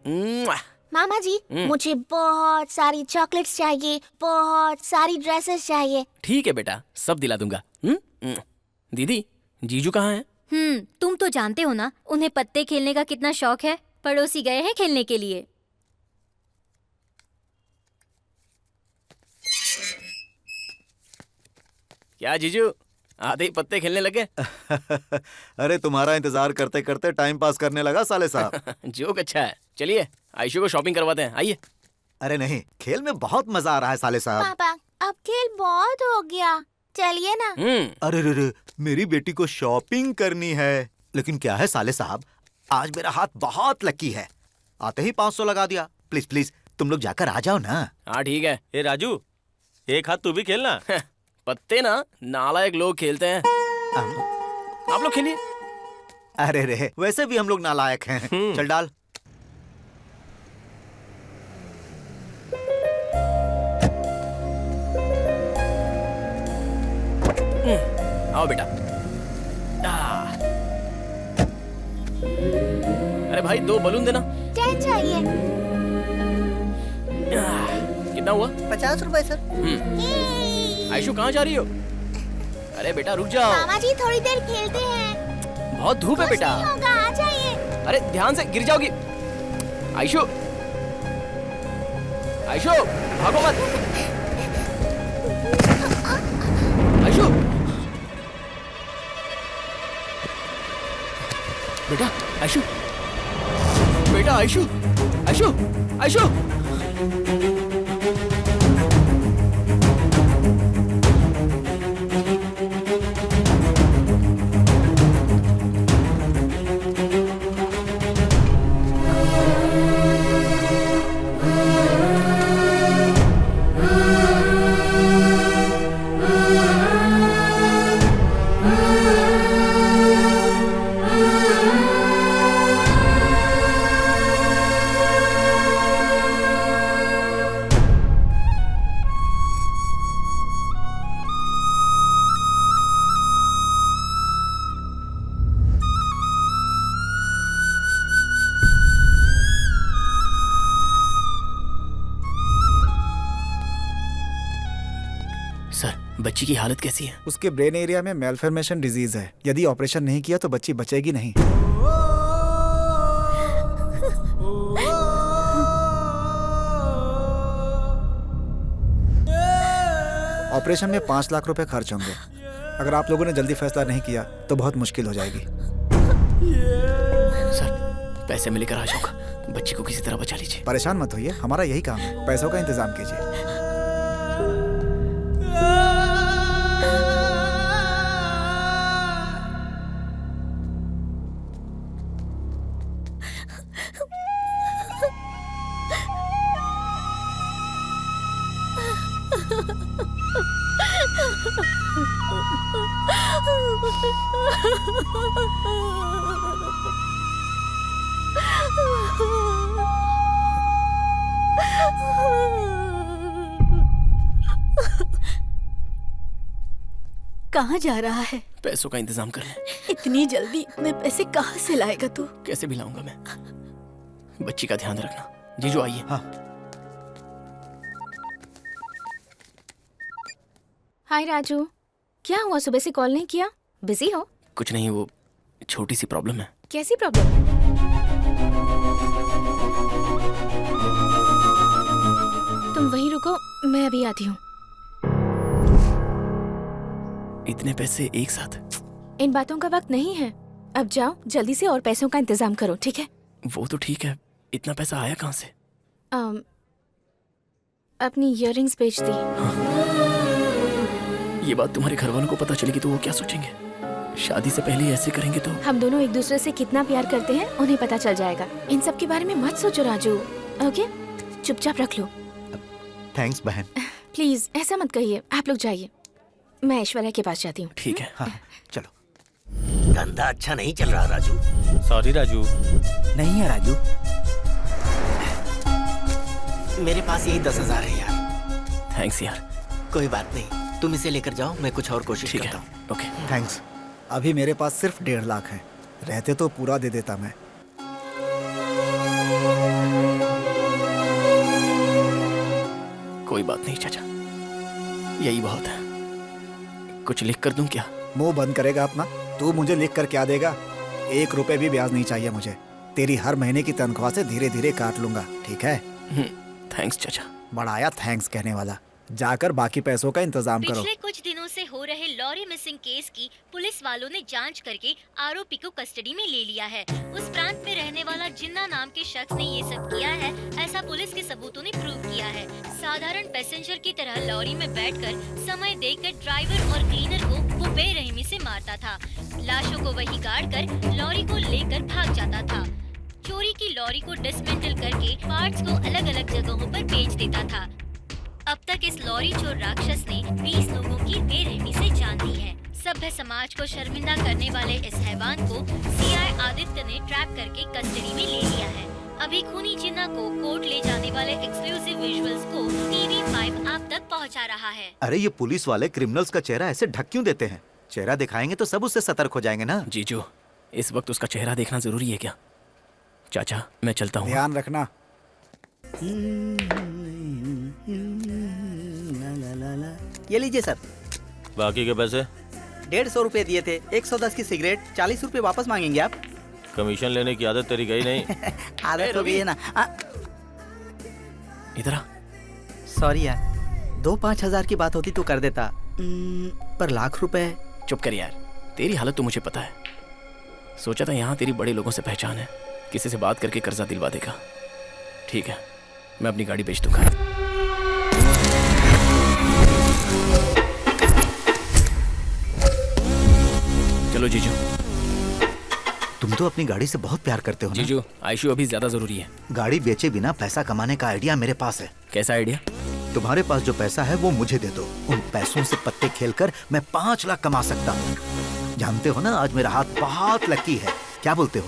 मामा जी, मुझे बहुत सारी चॉकलेट्स चाहिए, बहुत सारी ड्रेसेस चाहिए। ठीक है बेटा, सब दिला दूंगा। दीदी, जीजू कहाँ हैं? तुम तो जानते हो ना, उन्हें पत्ते खेलने का कितना शौक है। पड़ोसी गए हैं खेलने के लिए। क्या जीजू, आधे ही पत्ते खेलने लगे? अरे तुम्हारा इंतजार करते करते टाइम पास करने लगा साले साहब। जोक अच्छा है। चलिए आयशु को शॉपिंग करवाते हैं, आइए। अरे नहीं, खेल में बहुत मजा आ रहा है साले साहब। पापा अब खेल बहुत हो गया, चलिए ना। अरे रे रे, मेरी बेटी को शॉपिंग करनी है। लेकिन क्या है साले साहब, आज मेरा हाथ बहुत लकी है, आते ही 500 लगा दिया। प्लीज प्लीज तुम लोग जाकर आ जाओ ना। हाँ ठीक है। ए राजू, एक हाथ तू भी खेलना। पत्ते ना नालायक लोग खेलते हैं, आप लोग खेलिए। अरे रे, वैसे भी हम लोग नालायक हैं। चल डाल। आओ बेटा। अरे भाई 2 बलून देना। 10 चाहिए। कितना हुआ? 50 रुपए सर। आयशु कहाँ जा रही हो? अरे बेटा रुक जाओ। मामा जी थोड़ी देर खेलते हैं। बहुत धूप है बेटा। कुछ नहीं होगा, आ जाइए। अरे ध्यान से, गिर जाओगी। आयशु, आयशु भागो मत। आयशु, बेटा आयशु, बेटा आयशु, आयशु, आयशु। बच्ची की हालत कैसी है? उसके ब्रेन एरिया में मेलफॉर्मेशन डिजीज है। यदि ऑपरेशन नहीं किया तो बच्ची बचेगी नहीं। ऑपरेशन में 5 लाख रुपए खर्च होंगे। अगर आप लोगों ने जल्दी फैसला नहीं किया तो बहुत मुश्किल हो जाएगी। सर पैसे में लेकर आ जाऊंगा, बच्ची को किसी तरह बचा लीजिए। परेशान मत होइए, हमारा यही काम है, पैसों का इंतजाम कीजिए। कहाँ जा रहा है? पैसों का इंतजाम कर ले। इतनी जल्दी मैं पैसे कहाँ से लाएगा तू? कैसे भी लाऊंगा मैं। बच्ची का ध्यान रखना। जीजू आइए। हाँ। हाय राजू, क्या हुआ? सुबह से कॉल नहीं किया, बिजी हो? कुछ नहीं, वो छोटी सी प्रॉब्लम है। कैसी प्रॉब्लम? तुम वहीं रुको, मैं अभी आती हूँ। इतने पैसे एक साथ? इन बातों का वक्त नहीं है, अब जाओ जल्दी से और पैसों का इंतजाम करो, ठीक है? वो तो ठीक है, इतना पैसा आया कहाँ से? अपनी इयररिंग्स बेच दी। ये बात तुम्हारे घर वालों को पता चलेगी तो वो क्या सोचेंगे? शादी से पहले ऐसे करेंगे तो? हम दोनों एक दूसरे से कितना प्यार करते हैं उन्हें पता चल जाएगा। इन सब के बारे में मत सोचो राजू, ओके? चुपचाप रख लो। थैंक्स बहन। प्लीज ऐसा मत कहिए, आप लोग जाइए, मैं ऐश्वर्या के पास जाती हूँ। ठीक है। हाँ, चलो। धंधा अच्छा नहीं चल रहा राजू। सॉरी राजू। नहीं है राजू, मेरे पास यही 10,000 है यार। थैंक्स यार। कोई बात नहीं, तुम इसे लेकर जाओ, मैं कुछ और कोशिश ठीक करता है। हूँ। Okay thanks. अभी मेरे पास सिर्फ 1.5 लाख है, रहते तो पूरा दे देता मैं। कोई बात नहीं चाचा, यही बहुत है। कुछ लिख कर दूं क्या? मुंह बंद करेगा अपना? तू मुझे लिख कर क्या देगा? 1 रुपए भी ब्याज नहीं चाहिए मुझे। तेरी हर महीने की तनख्वाह से धीरे धीरे काट लूंगा, ठीक है? थैंक्स चाचा। बढ़ाया थैंक्स कहने वाला। जाकर बाकी पैसों का इंतजाम करो। पिछले कुछ दिनों से हो रहे लॉरी मिसिंग केस की पुलिस वालों ने जांच करके आरोपी को कस्टडी में ले लिया है। उस प्रांत में रहने वाला जिन्ना नाम के शख्स ने ये सब किया है, ऐसा पुलिस के सबूतों ने प्रूव किया है। साधारण पैसेंजर की तरह लॉरी में बैठकर समय देखकर ड्राइवर और क्लीनर को वो बेरहमी से मारता था। लाशों को वहीं गाड़ कर लॉरी को लेकर भाग जाता था। चोरी की लॉरी को डिसमेंटल करके पार्ट्स को अलग अलग जगहों पर बेच देता था। अब तक इस लॉरी चोर राक्षस ने 20 लोगों की बेरहमी से जान ली है। सभ्य समाज को शर्मिंदा करने वाले इस हैवान को सीआई आदित्य ने ट्रैप करके कस्टडी में ले लिया है। अभी खूनी जिन्ना को कोर्ट ले जाने वाले एक्सक्लूसिव विजुअल्स को TV5 आप तक पहुंचा रहा है। अरे ये पुलिस वाले क्रिमिनल्स का चेहरा ऐसे ढक क्यों देते हैं? चेहरा दिखाएंगे तो सब उससे सतर्क हो जाएंगे ना। जीजू, इस वक्त उसका चेहरा देखना जरूरी है क्या? चाचा, मैं चलता हूँ। ध्यान रखना। ये लीजिए सर। बाकी के पैसे? 150 रुपए दिए थे, 110 की सिगरेट, 40 रुपए वापस मांगेंगे आप? कमीशन लेने की आदत तेरी गई नहीं? आदत तो गई है ना। इधर आ। सॉरी यार, 2-5 हजार की बात होती तो कर देता, पर लाख रुपए। चुप कर यार, तेरी हालत तो मुझे पता है। सोचा था यहाँ तेरी बड़े लोगों से पहचान है, किसी से बात करके कर्जा दिलवा देगा। ठीक है, मैं अपनी गाड़ी बेच दूंगा। चलो जीजू। तुम तो अपनी गाड़ी से बहुत प्यार करते हो ना? जीजू, आयशु अभी ज्यादा जरूरी है। गाड़ी बेचे बिना पैसा कमाने का आइडिया मेरे पास है। कैसा आइडिया? तुम्हारे पास जो पैसा है वो मुझे दे दो। उन पैसों से पत्ते खेलकर मैं 5 लाख कमा सकता हूँ। जानते हो ना, आज मेरा हाथ बहुत लकी है। क्या बोलते हो?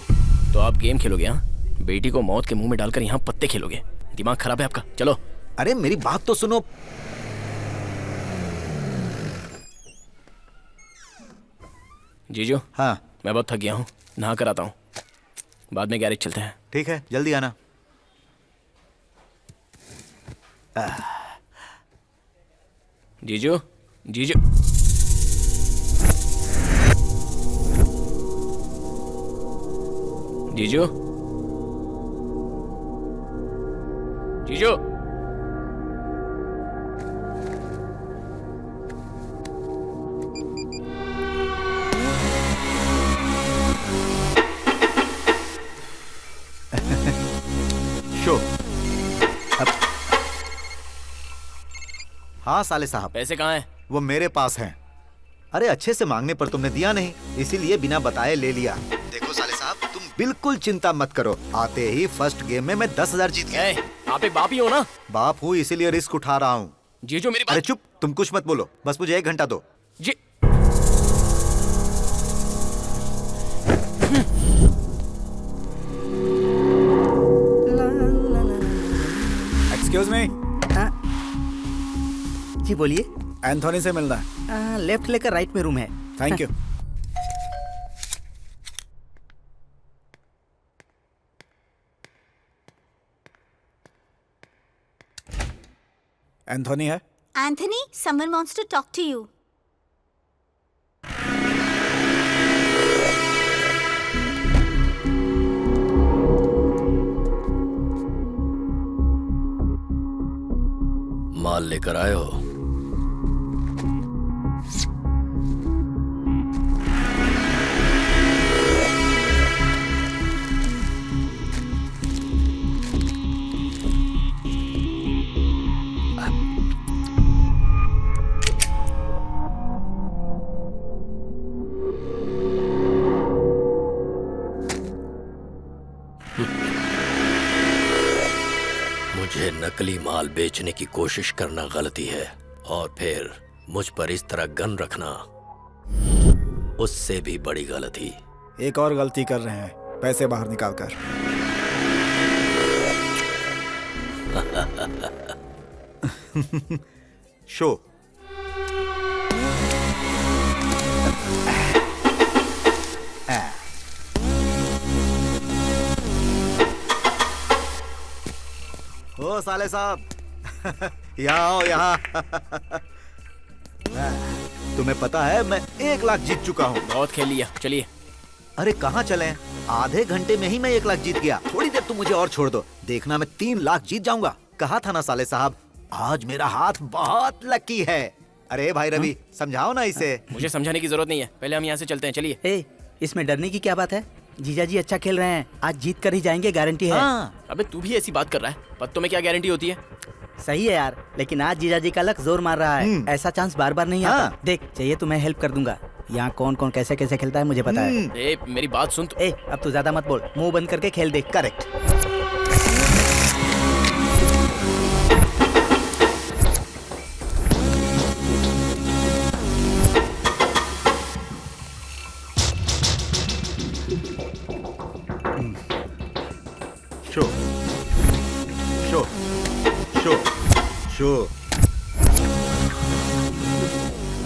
तो आप गेम खेलोगे? हाँ, बेटी को मौत के मुंह में डालकर यहाँ पत्ते खेलोगे? दिमाग खराब है आपका। चलो। अरे मेरी बात तो सुनो। जीजू। हाँ, मैं बहुत थक गया हूँ, नहा कर आता हूँ। बाद में गैरेज चलते हैं। ठीक है, जल्दी आना। जीजू, जीजू। जीजू, जीजू। शो। अब हाँ साले साहब, पैसे कहाँ हैं? वो मेरे पास हैं। अरे अच्छे से मांगने पर तुमने दिया नहीं, इसीलिए बिना बताए ले लिया। देखो साले साहब, तुम बिल्कुल चिंता मत करो। आते ही फर्स्ट गेम में मैं 10,000 जीत गया। आप एक बाप ही हो ना? बाप हूँ, इसीलिए रिस्क उठा रहा हूँ। जीजू मेरी बात। अरे चुप, तुम कुछ मत बोलो, बस मुझे 1 घंटा दो। जी। Excuse me. जी बोलिए। एंथोनी से मिलना है। लेफ्ट लेकर राइट में रूम है। Thank you. एंथोनी है? Anthony, someone wants to talk to you. माल लेकर आए हो? मुझे नकली माल बेचने की कोशिश करना गलती है, और फिर मुझ पर इस तरह गन रखना उससे भी बड़ी गलती। एक और गलती कर रहे हैं, पैसे बाहर निकाल कर। शो। ओ साले साहब, यहाँ आओ यहाँ। तुम्हें पता है मैं 1 लाख जीत चुका हूँ। बहुत खेल लिया, चलिए। अरे कहाँ चलें? आधे घंटे में ही मैं 1 लाख जीत गया। थोड़ी देर तुम मुझे और छोड़ दो, देखना मैं 3 लाख जीत जाऊंगा। कहा था ना साले साहब, आज मेरा हाथ बहुत लकी है। अरे भाई रवि, समझाओ ना इसे। मुझे समझाने की जरूरत नहीं है, पहले हम यहाँ से चलते हैं, चलिए। ए, इसमें डरने की क्या बात है? जीजा जी अच्छा खेल रहे हैं, आज जीत कर ही जाएंगे, गारंटी है। अबे तू भी ऐसी बात कर रहा है, पत्तों में क्या गारंटी होती है? सही है यार, लेकिन आज जीजा जी का लक जोर मार रहा है, ऐसा चांस बार बार नहीं आता। देख, चाहिए तो मैं हेल्प कर दूंगा, यहाँ कौन कौन कैसे कैसे खेलता है मुझे पता है। ए, मेरी बात सुन। अब तू ज्यादा मत बोल, मुंह बंद करके खेल देख। Correct. Show show show show.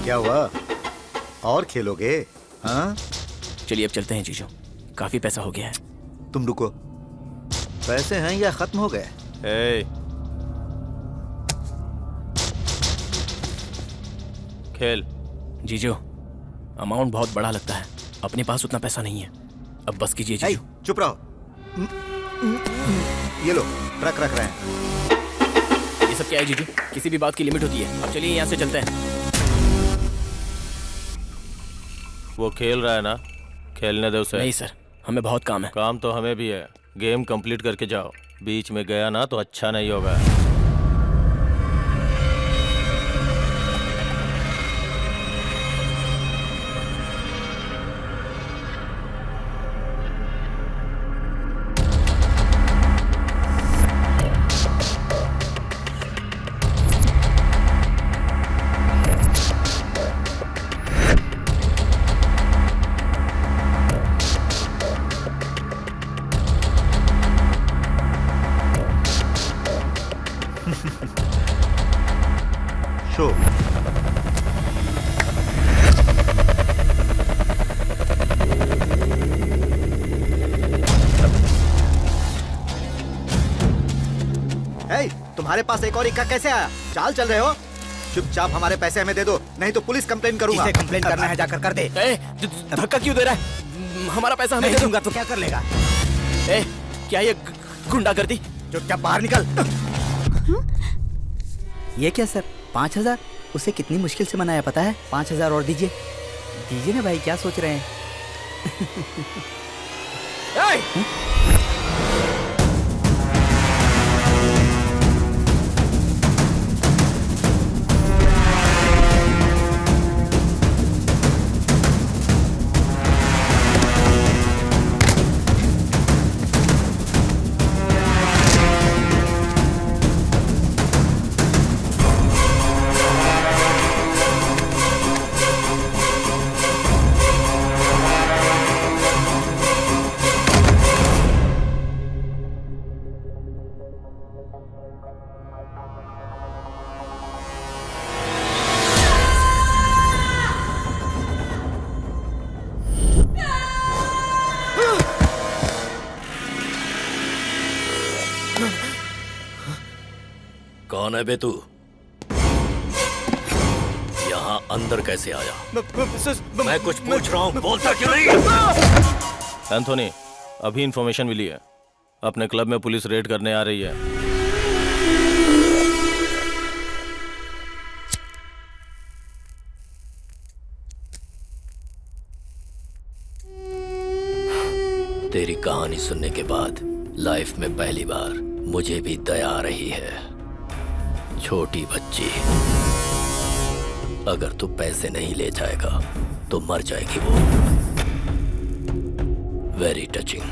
क्या हुआ, और खेलोगे? हाँ चलिए अब चलते हैं जीजू, काफी पैसा हो गया है। तुम रुको, पैसे हैं या खत्म हो गए? खेल। जीजू, अमाउंट बहुत बड़ा लगता है, अपने पास उतना पैसा नहीं है, अब बस कीजिए जीजू। चुप रहो। ये लो, ट्रक रख रहे हैं। ये सब क्या है जीजू? किसी भी बात की लिमिट होती है। अब चलिए यहाँ से चलते हैं। वो खेल रहा है ना, खेलने दे उसे। नहीं सर, हमें बहुत काम है। काम तो हमें भी है, गेम कंप्लीट करके जाओ। बीच में गया ना तो अच्छा नहीं होगा। शो। तुम्हारे पास एक और इक्का कैसे आया? चाल चल रहे हो? चुपचाप हमारे पैसे हमें दे दो, नहीं तो पुलिस कंप्लेन करूंगा। इसे कंप्लेन करना है जाकर कर दे। धक्का क्यों दे रहा है? हमारा पैसा हमें दे दूंगा तो क्या कर लेगा? क्या ये गुंडागर्दी? चुपचाप बाहर निकल। ये क्या सर, 5000? उसे कितनी मुश्किल से मनाया पता है? 5000 और दीजिए। दीजिए ना भाई, क्या सोच रहे हैं? कौन है बे तू? यहाँ अंदर कैसे आया? मैं कुछ पूछ रहा हूँ, बोलता क्यों नहीं? एंथोनी, अभी इंफॉर्मेशन मिली है, अपने क्लब में पुलिस रेड करने आ रही है। तेरी कहानी सुनने के बाद लाइफ में पहली बार मुझे भी दया आ रही है। छोटी बच्ची, अगर तू पैसे नहीं ले जाएगा तो मर जाएगी वो। Very touching.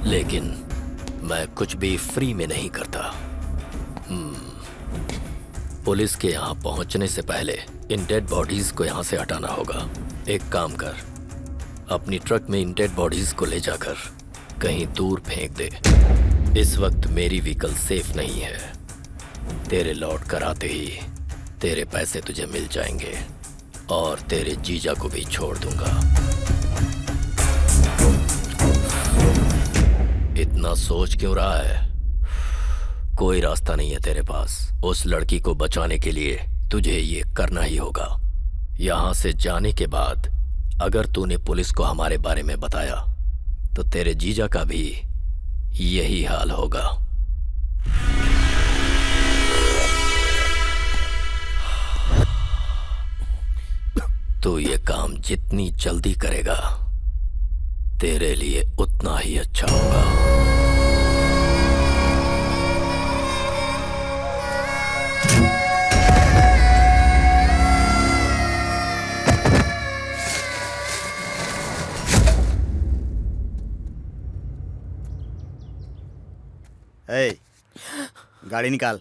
लेकिन मैं कुछ भी फ्री में नहीं करता। पुलिस के यहाँ पहुंचने से पहले इन डेड बॉडीज को यहाँ से हटाना होगा। एक काम कर, अपनी ट्रक में इन डेड बॉडीज को ले जाकर कहीं दूर फेंक दे। इस वक्त मेरी व्हीकल सेफ नहीं है। तेरे लौट कर आते ही तेरे पैसे तुझे मिल जाएंगे और तेरे जीजा को भी छोड़ दूंगा। इतना सोच क्यों रहा है? कोई रास्ता नहीं है तेरे पास। उस लड़की को बचाने के लिए तुझे ये करना ही होगा। यहाँ से जाने के बाद अगर तूने पुलिस को हमारे बारे में बताया तो तेरे जीजा का भी यही हाल होगा। तो ये काम जितनी जल्दी करेगा तेरे लिए उतना ही अच्छा होगा। ए, गाड़ी निकाल।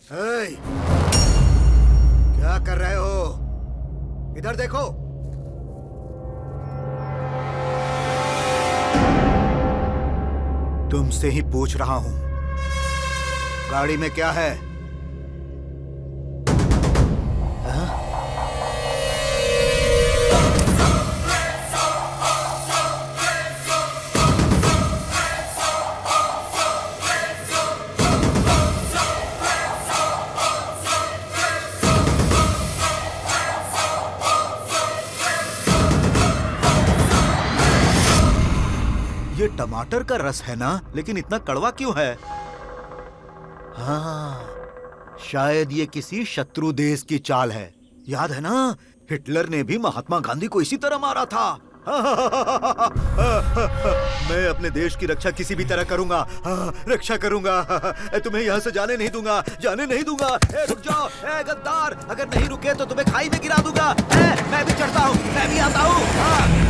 ए, क्या कर रहे हो? इधर देखो। तुमसे ही पूछ रहा हूं, गाड़ी में क्या है? ये टमाटर का रस है ना, लेकिन इतना कड़वा क्यों है? हाँ, शायद ये किसी शत्रु देश की चाल है। याद है ना, हिटलर ने भी महात्मा गांधी को इसी तरह मारा था। मैं अपने देश की रक्षा किसी भी तरह करूंगा, रक्षा करूंगा। तुम्हें यहाँ से जाने नहीं दूंगा, जाने नहीं दूंगा। रुक जाओ, गद्दार, अगर नहीं रुके तो तुम्हें खाई में गिरा दूंगा। मैं भी चढ़ता हूँ, मैं भी आता हूँ।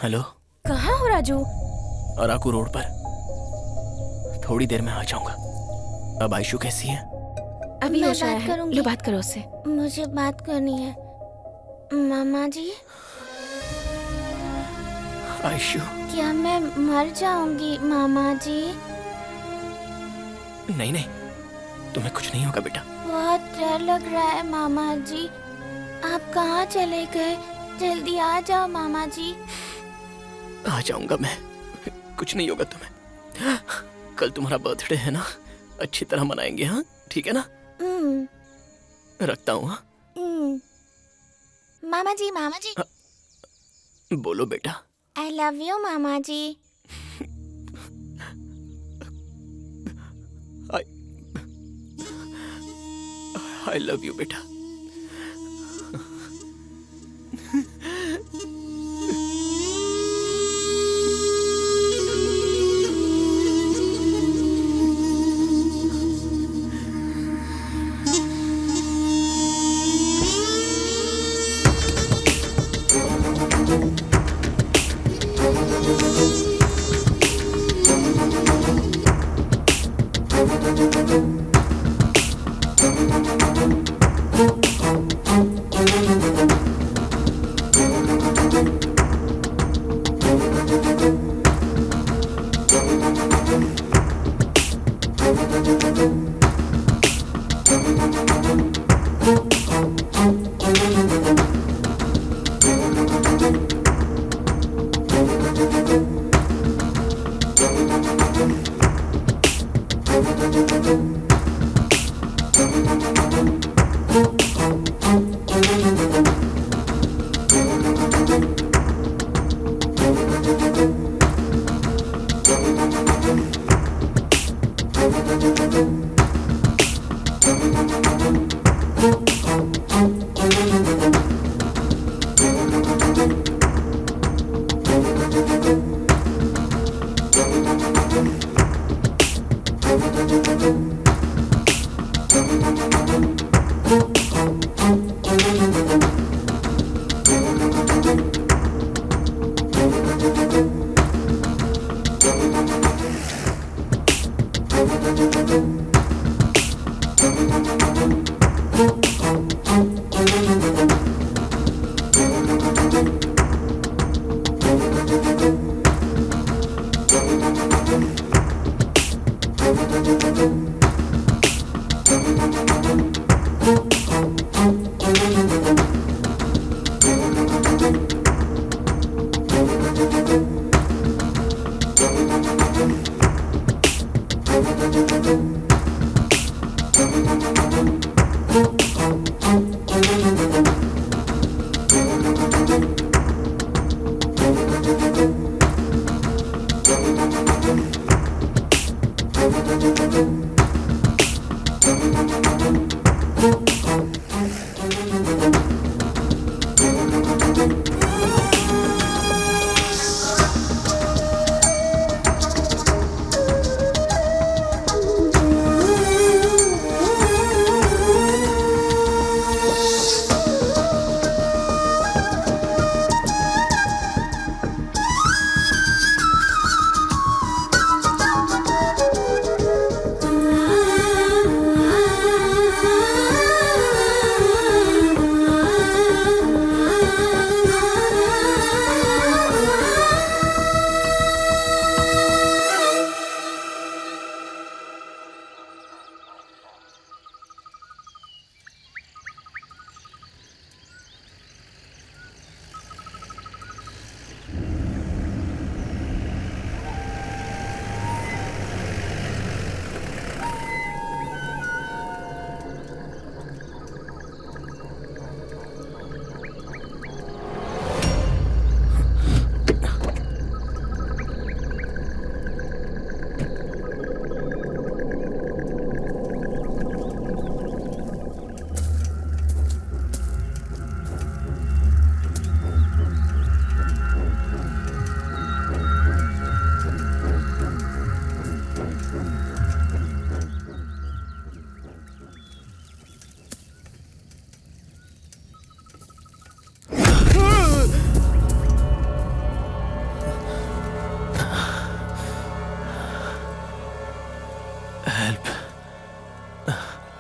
हेलो, कहाँ हो राजू? अराकू रोड पर। थोड़ी देर में आ जाऊंगा। अब आयशु कैसी है? अभी मैं होश आया बात है। करूंगी। लो बात करो उससे। मुझे बात करनी है। मामा जी, आयशु, क्या मैं मर जाऊंगी मामा जी? नहीं नहीं, तुम्हें कुछ नहीं होगा बेटा। बहुत डर लग रहा है मामा जी। आप कहाँ चले गए? जल्दी आ जाओ मामा जी। आ जाऊंगा मैं, कुछ नहीं होगा तुम्हें। कल तुम्हारा बर्थडे है ना, अच्छी तरह मनाएंगे। हाँ ठीक है ना? रखता हूँ। हाँ मामा जी, मामा जी। बोलो बेटा। आई लव यू मामा जी। आई लव यू बेटा।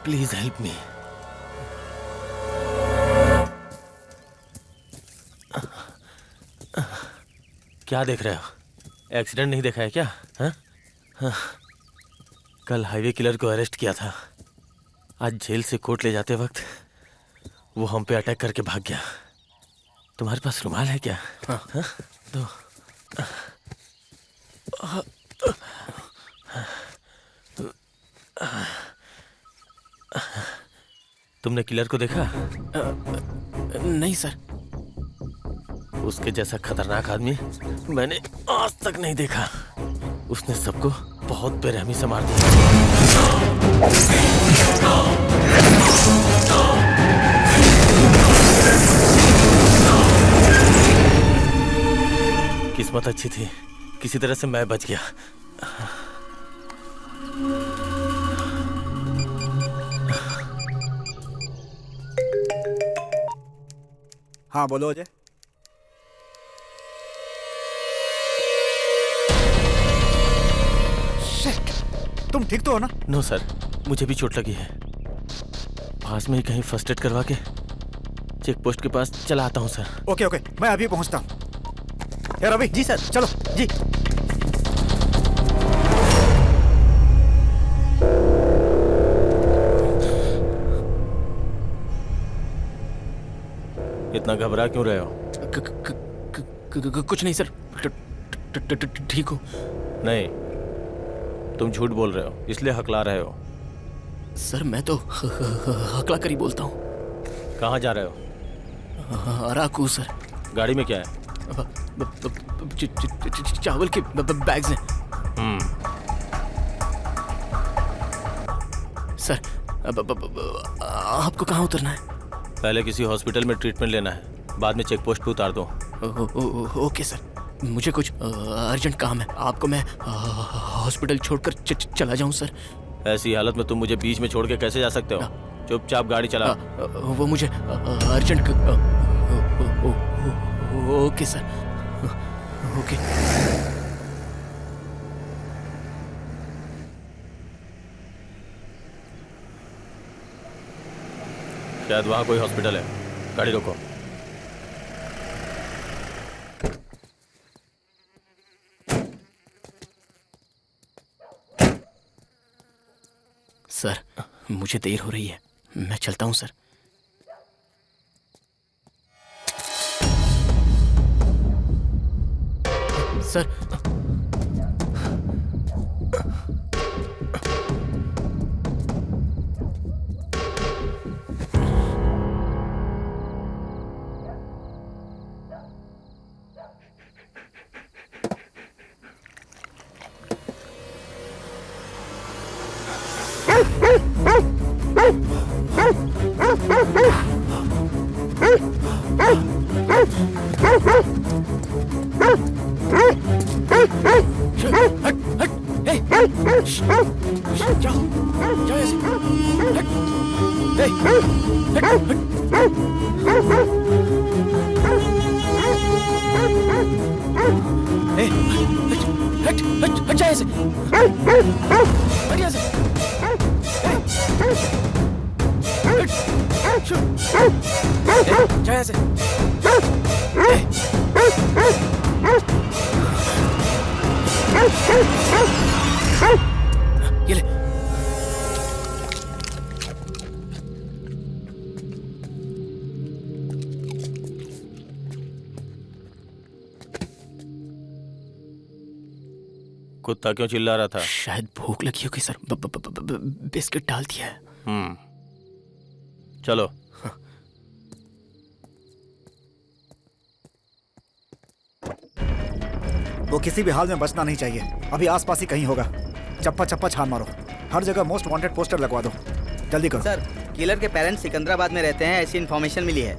Please help me. क्या देख रहे हो? एक्सीडेंट नहीं देखा है क्या? हाँ? हाँ। कल हाईवे किलर को अरेस्ट किया था। आज जेल से कोर्ट ले जाते वक्त वो हम पे अटैक करके भाग गया। तुम्हारे पास रुमाल है क्या? हाँ। हाँ? तो तुमने किलर को देखा? नहीं सर। उसके जैसा खतरनाक आदमी मैंने आज तक नहीं देखा। उसने सबको बहुत बेरहमी से मार दिया। किस्मत अच्छी थी, किसी तरह से मैं बच गया। हाँ बोलो अजय। तुम ठीक तो हो ना? नो सर, मुझे भी चोट लगी है। पास में ही कहीं फर्स्ट एड करवा के चेक पोस्ट के पास चला आता हूँ सर। ओके ओके, मैं अभी पहुंचता हूँ। रवि जी सर। चलो जी। इतना घबरा क्यों रहे हो? कुछ नहीं सर, ठीक हो। नहीं, तुम झूठ बोल रहे हो, इसलिए हकला रहे हो। सर मैं तो हकला कर ही बोलता हूँ। कहाँ जा रहे हो? अराकू सर। गाड़ी में क्या है? चावल के बैग्स हैं। सर आपको कहाँ उतरना है? पहले किसी हॉस्पिटल में ट्रीटमेंट लेना है, बाद में चेक पोस्ट पे उतार दो। ओके सर, मुझे कुछ अर्जेंट काम है। आपको मैं हॉस्पिटल छोड़कर चला जाऊं सर? ऐसी हालत में तुम मुझे बीच में छोड़ के कैसे जा सकते हो? चुपचाप गाड़ी चला। वो मुझे अर्जेंट। Okay sir, okay. शायद वहाँ कोई हॉस्पिटल है, गाड़ी रोको। सर मुझे देर हो रही है, मैं चलता हूँ सर। सर ये ले। कुत्ता क्यों चिल्ला रहा था? शायद भूख लगी होगी सर, बिस्किट डाल दिया है। चलो। वो किसी भी हाल में बचना नहीं चाहिए। अभी आसपास ही कहीं होगा। चप्पा चप्पा छान मारो, हर जगह मोस्ट वांटेड पोस्टर लगवा दो। जल्दी करो। सर किलर के पेरेंट्स सिकंदराबाद में रहते हैं, ऐसी इन्फॉर्मेशन मिली है।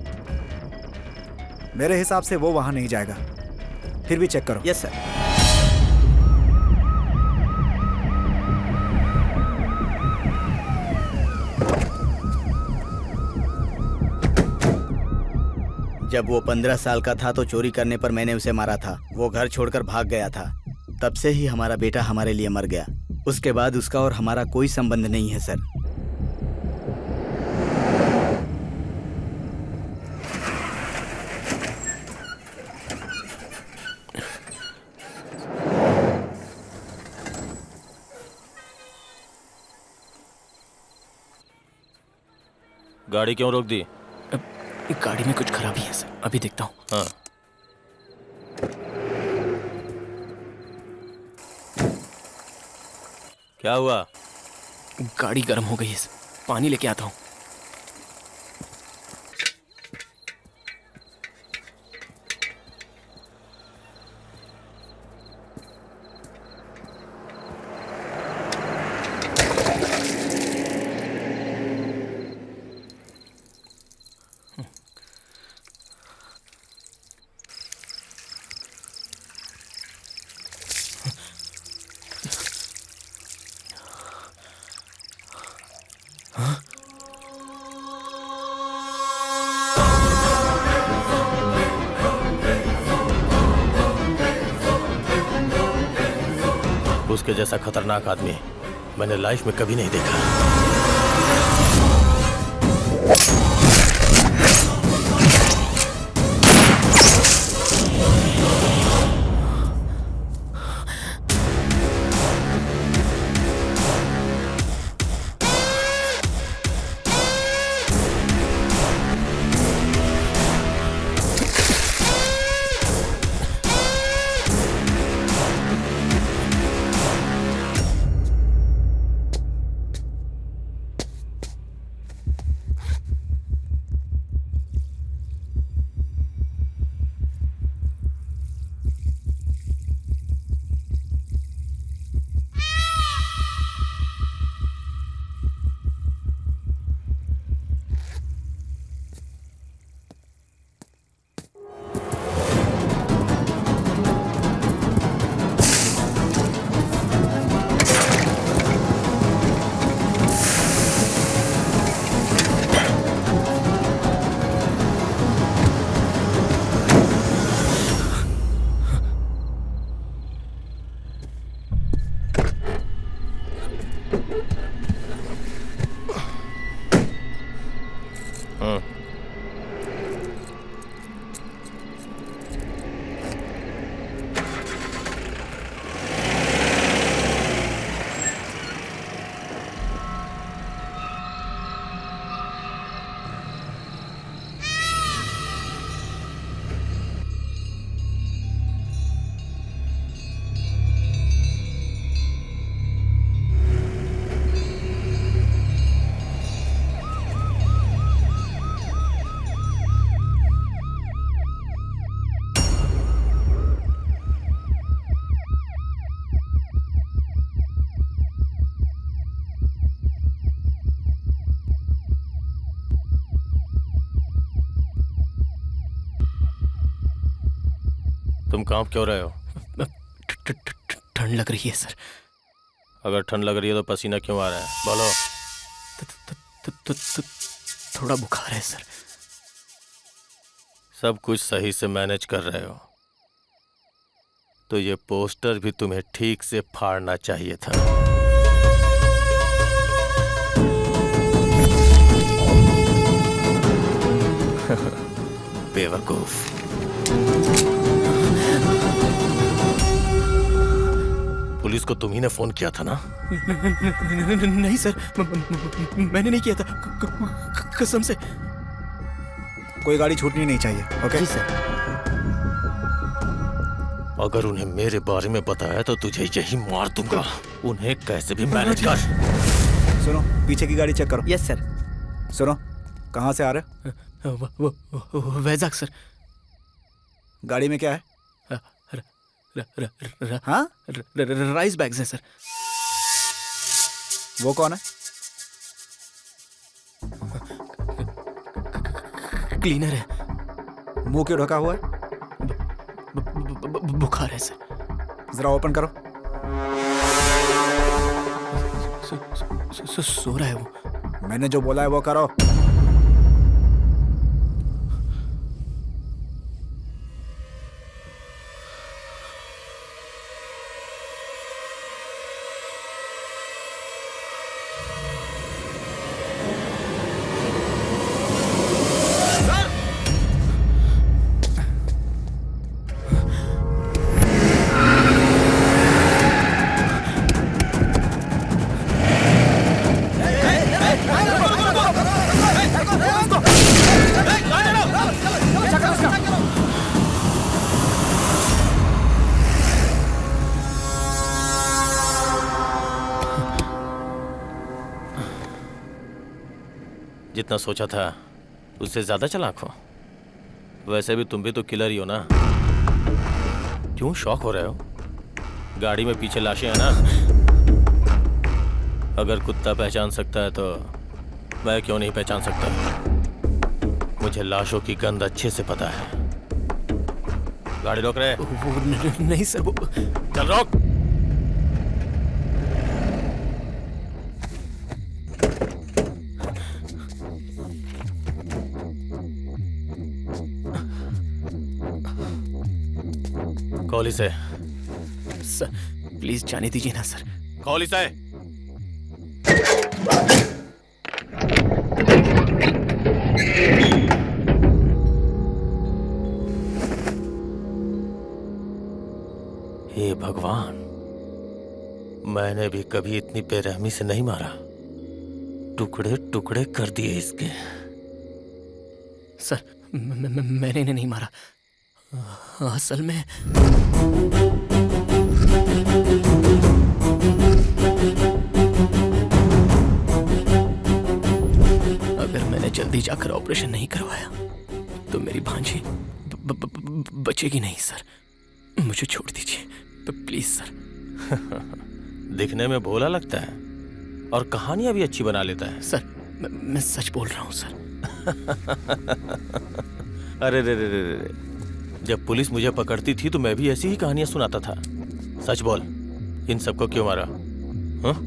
मेरे हिसाब से वो वहां नहीं जाएगा, फिर भी चेक करो। Yes sir. जब वो 15 साल का था तो चोरी करने पर मैंने उसे मारा था। वो घर छोड़कर भाग गया था। तब से ही हमारा बेटा हमारे लिए मर गया। उसके बाद उसका और हमारा कोई संबंध नहीं है सर। गाड़ी क्यों रोक दी? गाड़ी में कुछ खराबी है सर, अभी देखता हूँ। हाँ। क्या हुआ? गाड़ी गर्म हो गई है सर, पानी लेके आता हूँ। उसके जैसा खतरनाक आदमी मैंने लाइफ में कभी नहीं देखा। तुम कांप क्यों रहे हो? ठंड लग रही है सर। अगर ठंड लग रही है तो पसीना क्यों आ रहा है? बोलो। थोड़ा बुखार है सर। सब कुछ सही से मैनेज कर रहे हो तो ये पोस्टर भी तुम्हें ठीक से फाड़ना चाहिए था। बेवकूफ। पुलिस को तुम ही ने फोन किया था ना? नहीं सर, मैंने नहीं किया था, कसम से। कोई गाड़ी छूटनी नहीं चाहिए। ओके जी सर। अगर उन्हें मेरे बारे में बताया तो तुझे यही मार दूंगा। उन्हें कैसे भी मैनेज कर। सुनो, पीछे की गाड़ी चेक करो। Yes sir. सुनो, कहाँ से आ रहे हो? वैजाग सर। गाड़ी में क्या है? हाँ? राइस बैग्स हैं सर। वो कौन है? क्लीनर है। मुंह क्यों ढका हुआ है? बुखार है सर। जरा ओपन करो। सो रहा है वो। मैंने जो बोला है वो करो। जितना सोचा था उससे ज्यादा चालाक हो। वैसे भी तुम भी तो किलर ही हो ना। क्यों शॉक हो रहे हो? गाड़ी में पीछे लाशें हैं ना। अगर कुत्ता पहचान सकता है तो मैं क्यों नहीं पहचान सकता? मुझे लाशों की गंध अच्छे से पता है। गाड़ी रोक रहे? नहीं सर, वो चल रोक। कॉल इसे। सर प्लीज जाने दीजिए ना सर। कॉल इसे। हे भगवान, मैंने भी कभी इतनी बेरहमी से नहीं मारा। टुकड़े टुकड़े कर दिए इसके। सर मैंने इन्हें नहीं मारा। असल में अगर मैंने जल्दी जाकर ऑपरेशन नहीं करवाया तो मेरी भांजी बचेगी नहीं सर। मुझे छोड़ दीजिए प्लीज सर। दिखने में भोला लगता है और कहानियां भी अच्छी बना लेता है। सर मैं सच बोल रहा हूँ सर। अरे रे रे रे रे, जब पुलिस मुझे पकड़ती थी तो मैं भी ऐसी ही कहानियां सुनाता था। सच बोल, इन सबको क्यों मारा? हाँ?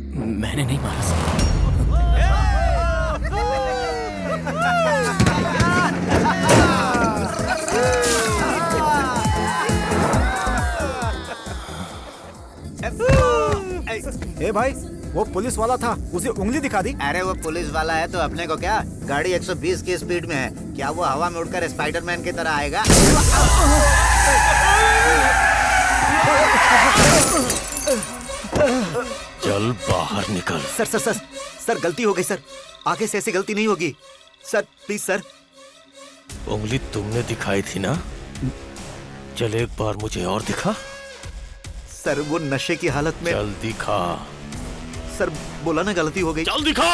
मैंने नहीं मारा सर। ए भाई, वो पुलिस वाला था, उसे उंगली दिखा दी। अरे वो पुलिस वाला है तो अपने को क्या, गाड़ी 120 की स्पीड में है, क्या वो हवा में उड़कर स्पाइडरमैन की तरह आएगा? चल बाहर निकल। सर सर सर सर गलती हो गई सर, आगे से ऐसी गलती नहीं होगी सर, प्लीज सर। उंगली तुमने दिखाई थी ना, चल एक बार मुझे और दिखा। सर वो नशे की हालत में। चल दिखा। सर बोला ना गलती हो गई। चल दिखा।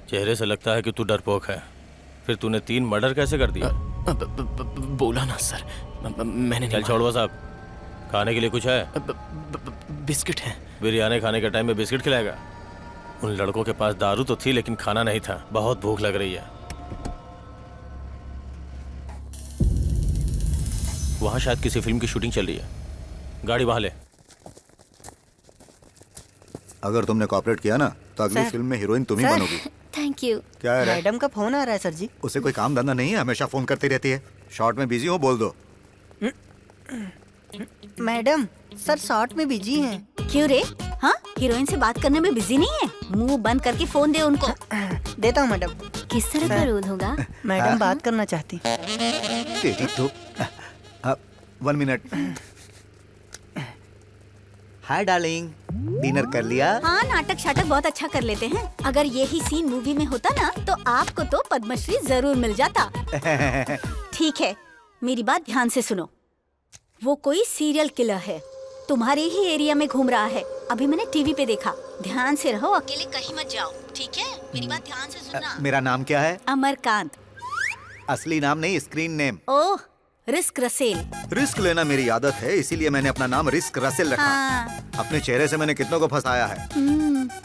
चेहरे से लगता है कि तू डरपोक है। फिर तूने 3 मर्डर कैसे कर दिया? बोला ना सर, मैंने। चल छोड़वा साहब, खाने के लिए कुछ है? बिस्किट है। बिरयानी खाने के टाइम में बिस्किट खिलाएगा? उन लड़कों के पास दारू तो थी लेकिन खाना नहीं था। बहुत भूख लग रही है। वहां शायद किसी फिल्म की शूटिंग चल रही है। गाड़ी वहां ले। अगर तुमने कोऑपरेट किया ना तो अगली फिल्म में हीरोइन तुम ही बनोगी। Thank you. क्या है? मैडम का फोन आ रहा है सर जी। उसे कोई काम धंधा नहीं है, हमेशा फोन करती रहती है। शॉर्ट में बिजी हो, बोल दो। मैडम सर शॉर्ट में बिजी हैं। क्यों रे? हाँ, हीरोइन से बात करने में बिजी नहीं है? मुंह बंद करके फोन दे उनको। देता हूँ मैडम। किस तरह का रोल होगा? मैडम बात करना चाहती। तेरी तो 1 मिनट। हाय डार्लिंग, डिनर कर लिया? हाँ, नाटक शाटक बहुत अच्छा कर लेते हैं। अगर यही सीन मूवी में होता ना तो आपको तो पद्मश्री जरूर मिल जाता। ठीक है, मेरी बात ध्यान से सुनो। वो कोई सीरियल किलर है, तुम्हारे ही एरिया में घूम रहा है। अभी मैंने टीवी पे देखा। ध्यान से रहो, अकेले कहीं मत जाओ, ठीक है? मेरी बात ध्यान से सुनना। मेरा नाम क्या है? अमरकांत। असली नाम नहीं, स्क्रीन नेम। ओह, रिस्क रसेल। रिस्क लेना मेरी आदत है, इसीलिए मैंने अपना नाम रिस्क रसेल रखा। हाँ। अपने चेहरे से मैंने कितनों को फंसाया है।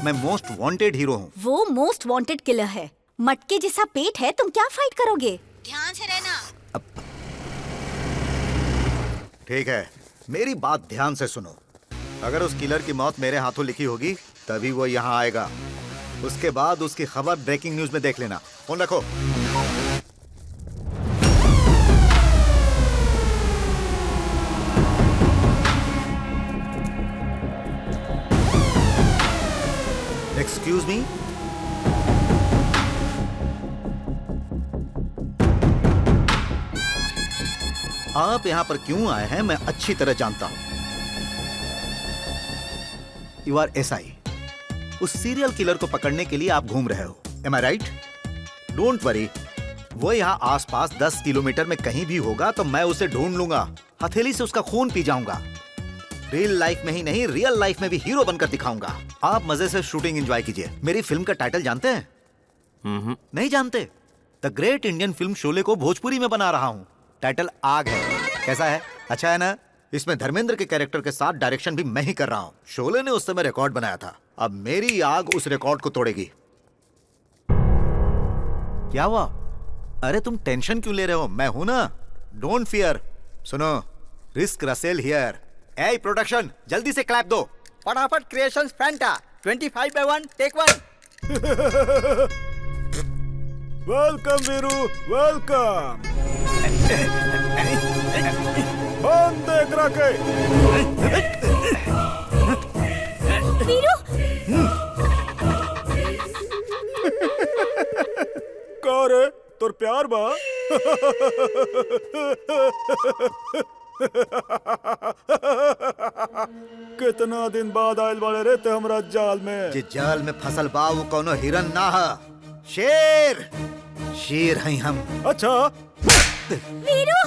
मैं मोस्ट वांटेड हीरो हूँ। वो मोस्ट वांटेड किलर है। मटके जैसा पेट है, तुम क्या फाइट करोगे? ध्यान से रहना। ठीक है, मेरी बात ध्यान से सुनो। अगर उस किलर की मौत मेरे हाथों लिखी होगी तभी वो यहाँ आएगा। उसके बाद उसकी खबर ब्रेकिंग न्यूज में देख लेना। फोन रखो। Excuse me. आप यहाँ पर क्यों आए हैं मैं अच्छी तरह जानता हूँ। You are SI। उस सीरियल किलर को पकड़ने के लिए आप घूम रहे हो। Am I right? Don't worry, वो यहाँ आसपास 10 किलोमीटर में कहीं भी होगा तो मैं उसे ढूंढ लूंगा, हथेली से उसका खून पी जाऊंगा। रियल लाइफ में ही नहीं, रियल लाइफ में भी हीरो बनकर दिखाऊंगा। आप मजे से शूटिंग एंजॉय कीजिए। मेरी फिल्म का टाइटल जानते हैं? नहीं जानते? The great Indian film Sholay को भोजपुरी में बना रहा हूँ। टाइटल आग है। कैसा है? अच्छा है ना? इसमें धर्मेंद्र के कैरेक्टर के साथ डायरेक्शन भी मैं ही कर रहा हूँ। शोले ने उस समय रिकॉर्ड बनाया था, अब मेरी आग उस रिकॉर्ड को तोड़ेगी। क्या हुआ? अरे तुम टेंशन क्यों ले रहे हो? मैं हूं ना, डोंट फियर। सुनो, रिस्क रसेल हियर। ए प्रोडक्शन, जल्दी से क्लैप दो। फटाफट creations Fanta 25/1 take 1। Welcome Veeru, welcome. बंद देख रखे। वीरू, का रे, तोर प्यार बा? कितना दिन बाद आयल बाड़े रे ते हमरा जाल में। जे जाल में फसल बा वो कोनो हिरन ना है, शेर। शेर हैं हम। अच्छा वीरू।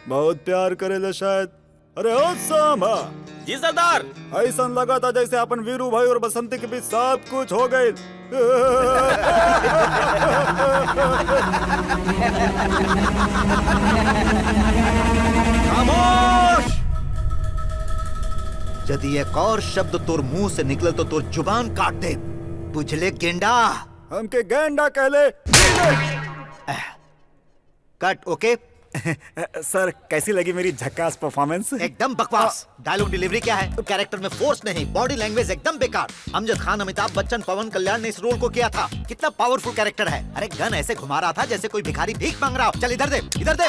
बहुत प्यार करेले शायद। अरे ओ सांभा। जी सरदार। ऐसा लगा था जैसे अपन वीरू भाई और बसंती के बीच सब कुछ हो गए। खामोश! यदि एक और शब्द तोर मुंह से निकले तो तोर जुबान काट दे। बुझले गेंडा? हमके गेंडा कहले। कट। ओके। सर कैसी लगी मेरी झक्कास परफॉर्मेंस? एकदम बकवास। डायलॉग डिलीवरी क्या है? कैरेक्टर में फोर्स नहीं, बॉडी लैंग्वेज एकदम बेकार। अमजद खान, अमिताभ बच्चन, पवन कल्याण ने इस रोल को किया था। कितना पावरफुल कैरेक्टर है। अरे गन ऐसे घुमा रहा था जैसे कोई भिखारी भीख मांग रहा हो। चल इधर दे, इधर दे।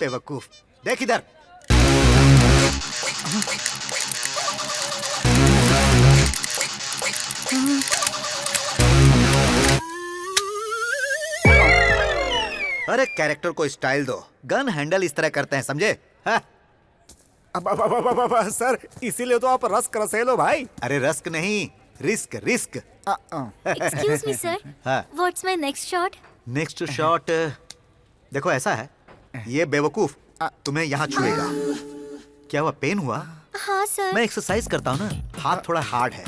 बेवकूफ, देख इधर। अरे कैरेक्टर को स्टाइल दो। गन हैंडल इस तरह करते हैं, समझे? सर इसीलिए तो आप रस्क रसेलो भाई। अरे रस्क नहीं, risk risk. Excuse me sir, what's my next shot? Next shot देखो ऐसा है, ये बेवकूफ तुम्हें यहाँ छुएगा। क्या हुआ, पेन हुआ? हाँ सर। मैं एक्सरसाइज करता हूँ ना, हाथ थोड़ा हार्ड है।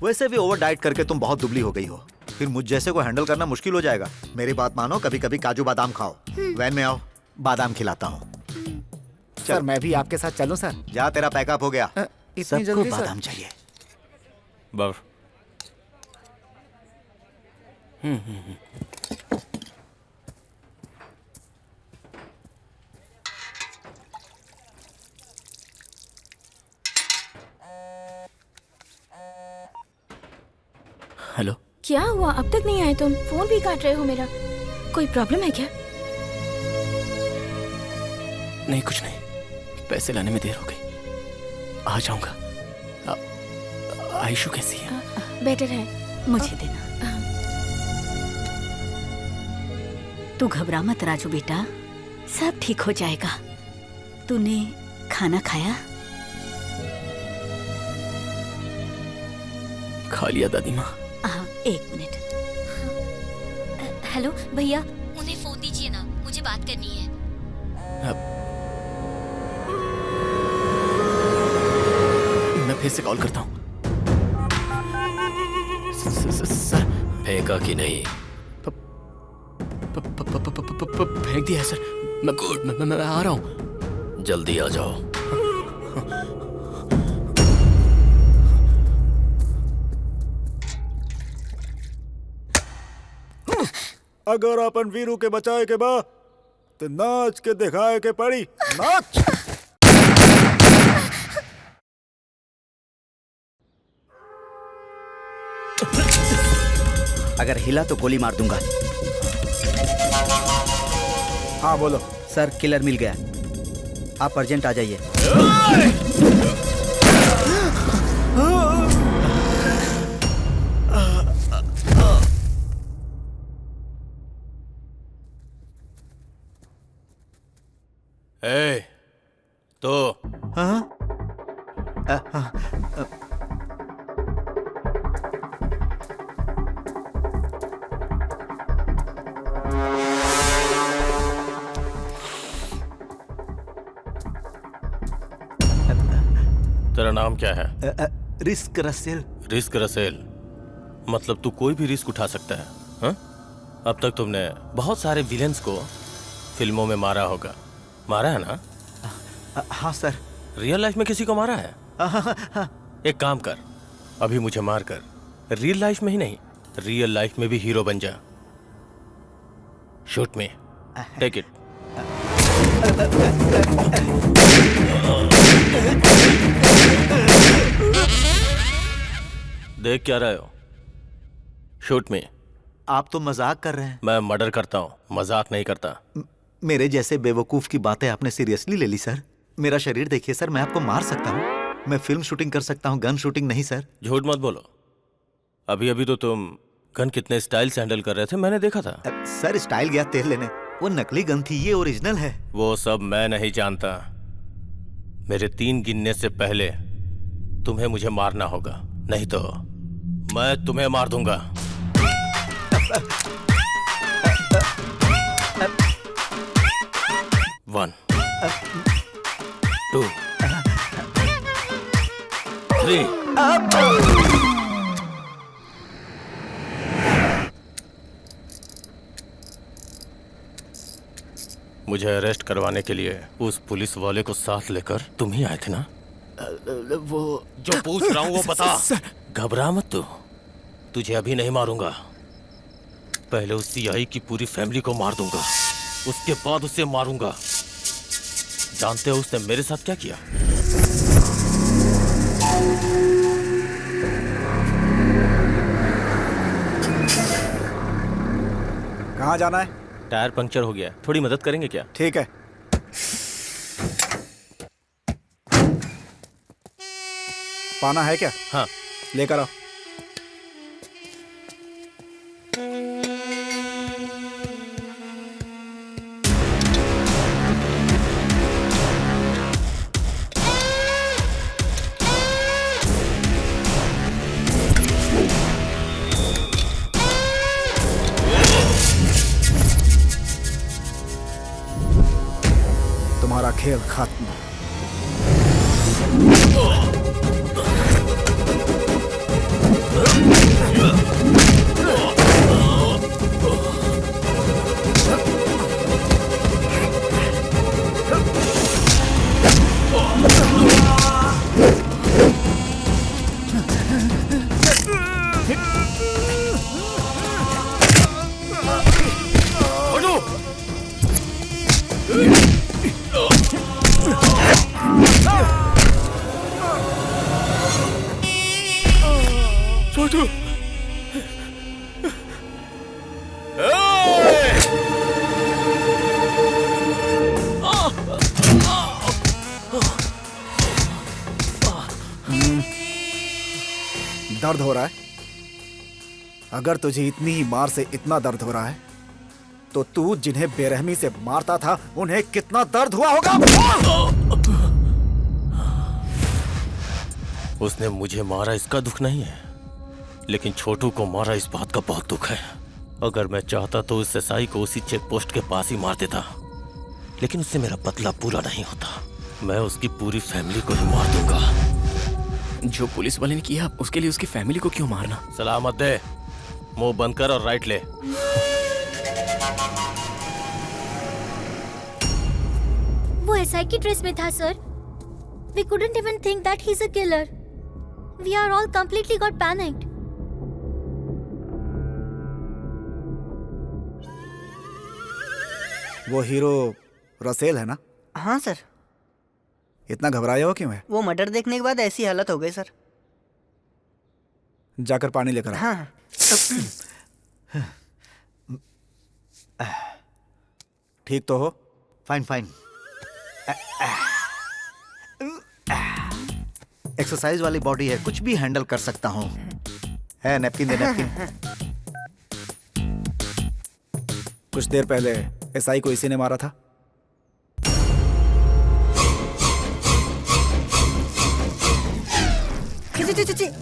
वैसे भी ओवर डाइट करके तुम बहुत दुबली हो गई हो, फिर मुझ जैसे को हैंडल करना मुश्किल हो जाएगा। मेरी बात मानो, कभी कभी काजू बादाम खाओ। वैन में आओ, बादाम खिलाता हूँ। सर मैं भी आपके साथ चलूं सर? जा, तेरा पैकअप हो गया। इतनी जल्दी सर? बादाम चाहिए। बर्फ। हेलो। क्या हुआ, अब तक नहीं आए तुम? फोन भी काट रहे हो मेरा। कोई प्रॉब्लम है क्या? नहीं कुछ नहीं, पैसे लाने में देर हो गई। आ जाऊंगा। आयशु कैसी है? बेटर है। मुझे देना। तू घबरा मत राजू बेटा, सब ठीक हो जाएगा। तूने खाना खाया? खा लिया दादी माँ। हाँ, एक मिनट। हेलो भैया, उन्हें फोन दीजिए ना, मुझे बात करनी है। मैं फिर से कॉल करता हूँ। सर फेंका कि नहीं? फेंक दिया है सर। मैं आ रहा हूँ। जल्दी आ जाओ। अगर अपन वीरू के बचाए के बा तो नाच के दिखाए के पड़ी। नाच। अगर हिला तो गोली मार दूंगा। हाँ बोलो। सर किलर मिल गया, आप अर्जेंट आ जाइए। तो हाँ? तेरा नाम क्या है? Risk Russell. रिस्क रसेल, मतलब तू कोई भी रिस्क उठा सकता है, हाँ? अब तक तुमने बहुत सारे विलेंस को फिल्मों में मारा होगा, मारा है ना? हाँ सर। रियल लाइफ में किसी को मारा है? हाँ। एक काम कर, अभी मुझे मार कर रियल लाइफ में ही नहीं, रियल लाइफ में भी हीरो बन जा। Shoot me, take it. देख क्या रहे हो? Shoot me. आप तो मजाक कर रहे हैं। मैं मर्डर करता हूँ, मजाक नहीं करता। मेरे जैसे बेवकूफ की बातें आपने सीरियसली ले ली सर। मेरा शरीर देखिए सर, मैं आपको मार सकता हूँ। मैं फिल्म शूटिंग कर सकता हूँ, गन शूटिंग नहीं सर। झूठ मत बोलो। अभी अभी तो तुम गन कितने स्टाइल से हैंडल कर रहे थे, मैंने देखा था। सर स्टाइल गया तेल लेने, वो नकली गन थी, ये ओरिजिनल है। वो सब मैं नहीं जानता। मेरे 3 गिनने से पहले तुम्हें मुझे मारना होगा, नहीं तो मैं तुम्हें मार दूंगा। 1 2 3। मुझे अरेस्ट करवाने के लिए उस पुलिस वाले को साथ लेकर तुम ही आए थे ना? वो जो पूछ रहा हूँ वो बता। घबरा मत तू, तुझे अभी नहीं मारूंगा। पहले उस सीआई की पूरी फैमिली को मार दूंगा, उसके बाद उसे मारूंगा। जानते हो उसने मेरे साथ क्या किया? कहाँ जाना है? टायर पंक्चर हो गया, थोड़ी मदद करेंगे क्या? ठीक है। पाना है क्या? हाँ। लेकर आओ। तुम्हारा खेल खत्म। दर्द हो रहा है? अगर तुझे इतनी ही मार से इतना दर्द हो रहा है तो तू जिन्हें बेरहमी से मारता था उन्हें कितना दर्द हुआ होगा? उसने मुझे मारा इसका दुख नहीं है, लेकिन छोटू को मारा इस बात का बहुत दुख है। अगर मैं चाहता तो उस एसआई को उसी चेक पोस्ट के पास ही मार देता, लेकिन उससे मेरा बदला पूरा नहीं होता। मैं उसकी पूरी फैमिली को ही मार दूंगा। जो पुलिस वाले ने किया उसके लिए उसकी फैमिली को क्यों मारना? सलामत दे, मुंह बंद कर और राइट ले। वो एसआई की ड्रेस में था sir. We couldn't even think that he's a killer. We are all completely got panicked. वो हीरो रसेल है ना? हाँ सर। इतना घबराए हो क्यों है? वो मर्डर देखने के बाद ऐसी हालत हो गई सर। जाकर पानी लेकर आ। हाँ। ठीक तो हो? Fine fine. एक्सरसाइज वाली बॉडी है, कुछ भी हैंडल कर सकता हूँ। है नैपकिन दे, नैपकिन। कुछ देर पहले एसआई को इसी ने मारा था।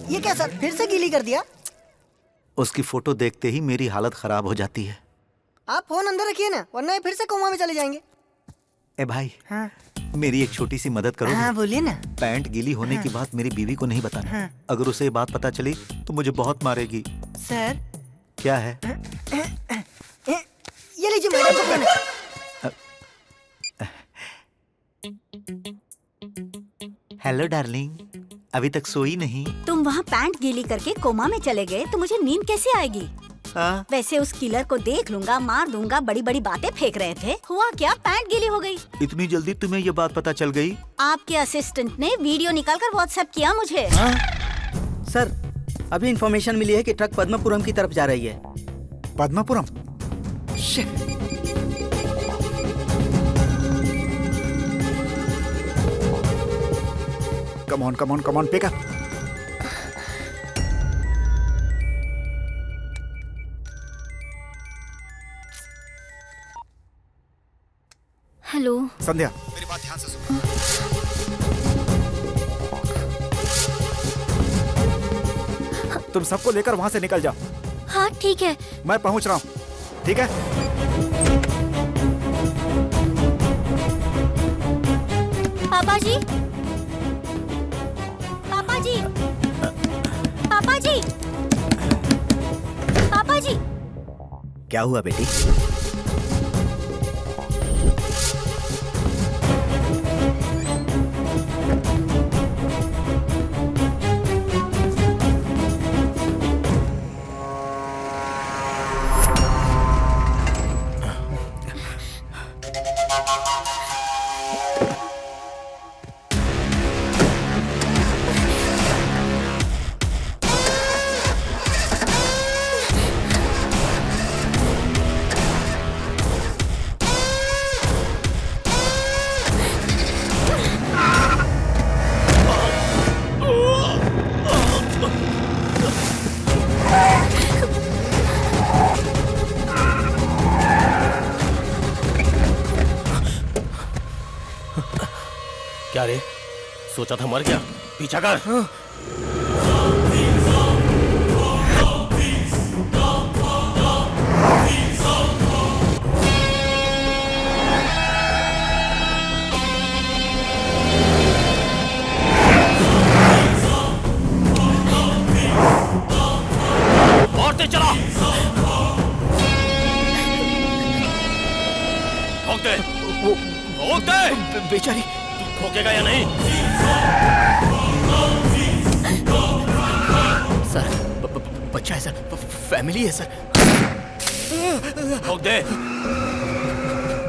ये क्या सर, फिर से गीली कर दिया? उसकी फोटो देखते ही मेरी हालत खराब हो जाती है। आप फोन अंदर रखिए ना, वरना ये फिर से कोमा में चले जाएंगे। ए भाई, हाँ मेरी एक छोटी सी मदद करो। हाँ बोलिए ना। पैंट गीली होने की बात मेरी बीवी को नहीं बताना। हाँ। अगर उसे ये बात पता चली तो मुझे बहुत मारेगी। सर क्या है? ये लीजिए मैडम को खाना। हेलो डार्लिंग, अभी तक सोई नहीं? तुम वहाँ पैंट गीली करके कोमा में चले गए तो मुझे नींद कैसे आएगी? हाँ? वैसे उस किलर को देख लूंगा, मार दूंगा, बड़ी बड़ी बातें फेंक रहे थे। हुआ क्या? पैंट गीली हो गई। इतनी जल्दी तुम्हें ये बात पता चल गई? आपके असिस्टेंट ने वीडियो निकालकर व्हाट्सएप किया मुझे। सर अभी इंफॉर्मेशन मिली है कि ट्रक पद्मपुरम की तरफ जा रही है। Padmapuram? Come on come on come on, pick up. Hello Sandhya, मेरी बात ध्यान से सुनो। तुम सबको लेकर वहाँ से निकल जाओ। हाँ ठीक है। मैं पहुँच रहा हूँ, ठीक है? पापा जी, पापा जी, पापा जी, पापा जी। क्या हुआ बेटी? क्या रे, सोचा था मर गया? पीछा कर। और तेज चला। ठोक दे, ठोक दे। बेचारी ठोकेगा या नहीं? सर, बच्चा है सर, फैमिली है सर। ठोक दे।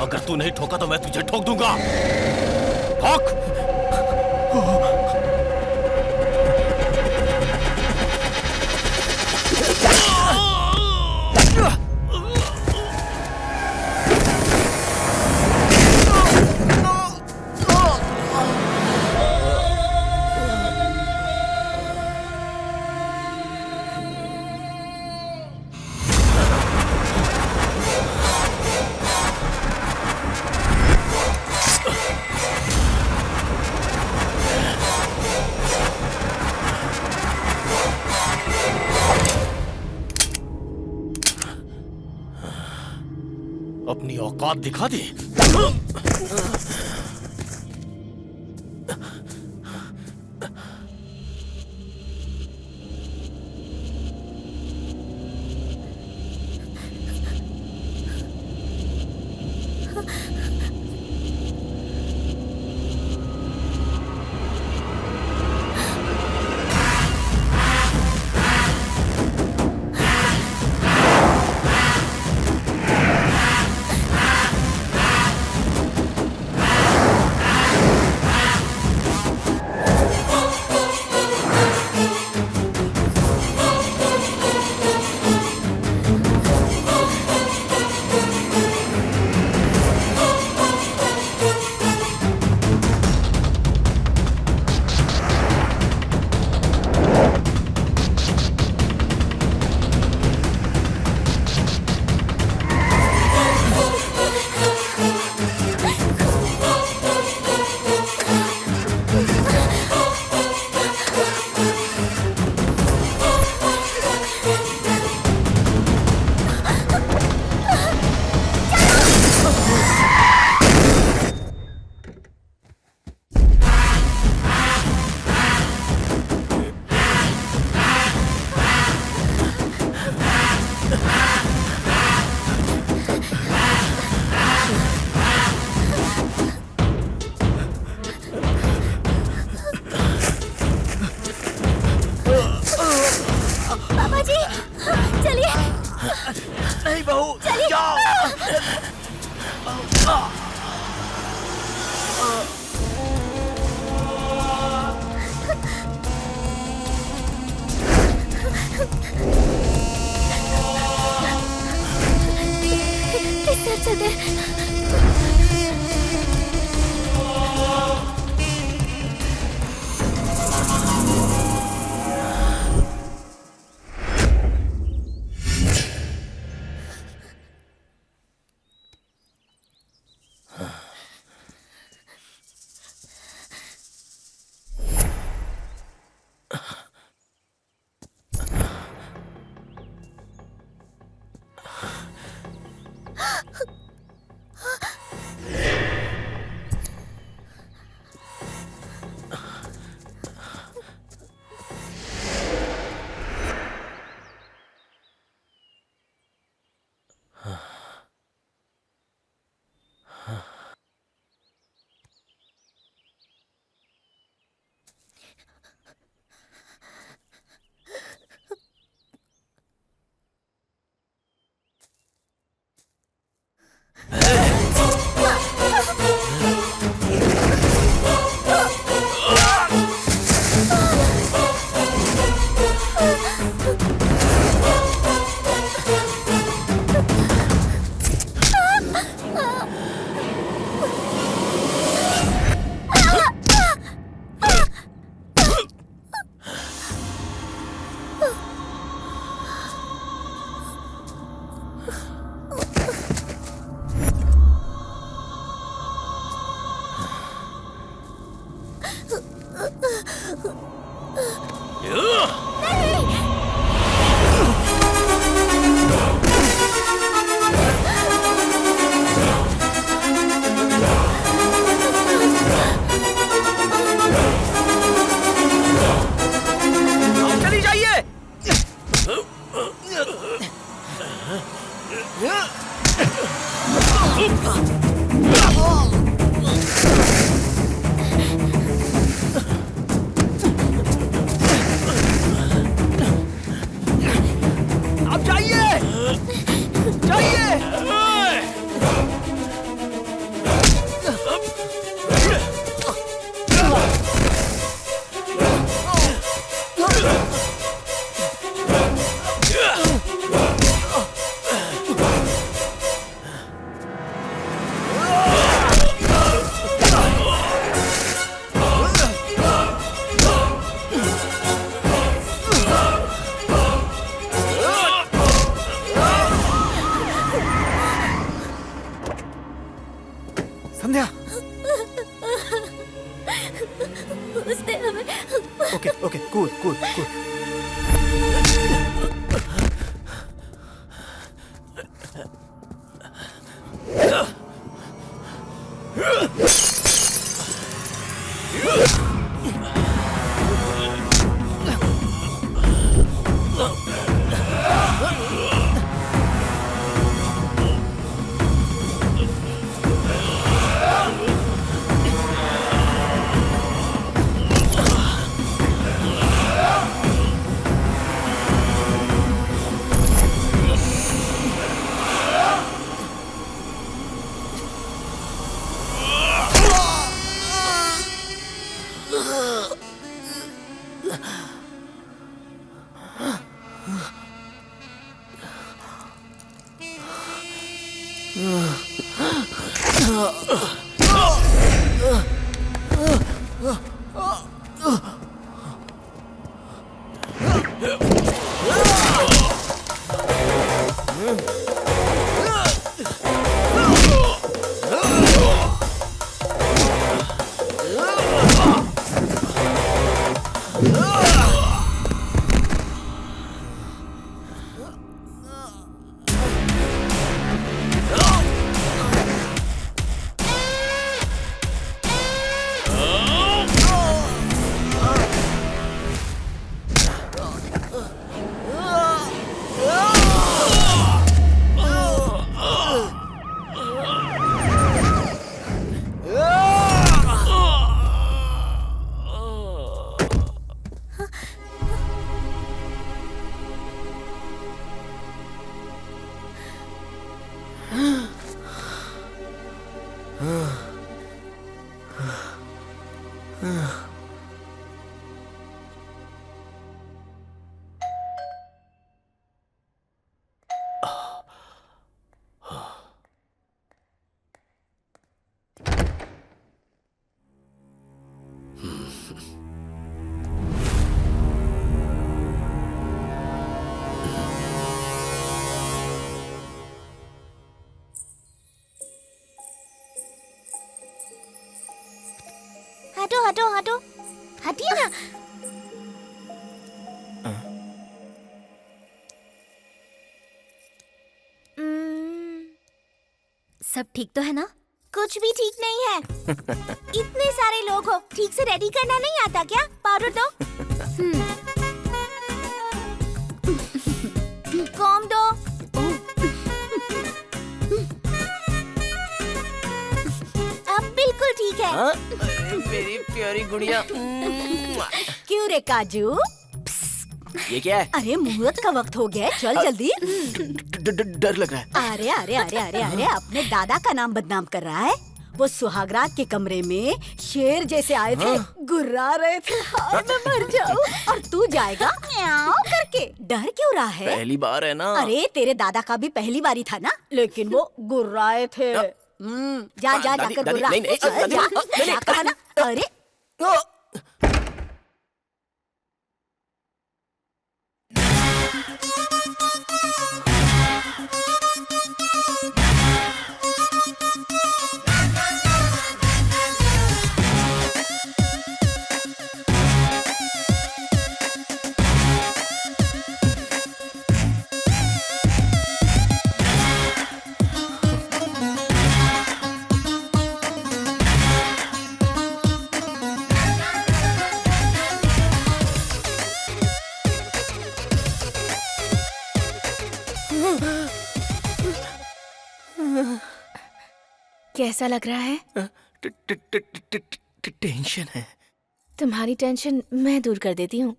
अगर तू नहीं ठोका तो मैं तुझे ठोक दूंगा। ठोक। अपनी औकात दिखा दी। नहीं बहू, जाओ। इस तरफ चलते हैं। Okay, cool. हटो हटो, हटिए ना। सब ठीक तो है ना? कुछ भी ठीक नहीं है। इतने सारे लोग हो, ठीक से रेडी करना नहीं आता क्या? पाउडर दो। कॉम दो। अब बिल्कुल ठीक है। मेरी प्यारी गुड़िया। क्यों रे काजू? ये क्या है? अरे मुहूर्त का वक्त हो गया है, चल जल्दी। डर लग रहा है। अरे अरे अरे अरे अरे, अपने दादा का नाम बदनाम कर रहा है। वो सुहागरात के कमरे में शेर जैसे आए थे, गुर्रा रहे थे। हाय मैं मर जाऊं। और तू जाएगा म्याऊं करके। डर क्यों रहा है? पहली बार है ना। अरे तेरे दादा का भी पहली बारी था ना, लेकिन वो गुर्राए थे। जा जा दादी, जाकर दादी, गुर्रा। नहीं, चल, दादी, जा, नहीं, जा कहा ना। अरे कैसा लग रहा है? टेंशन है। तुम्हारी टेंशन मैं दूर कर देती हूँ।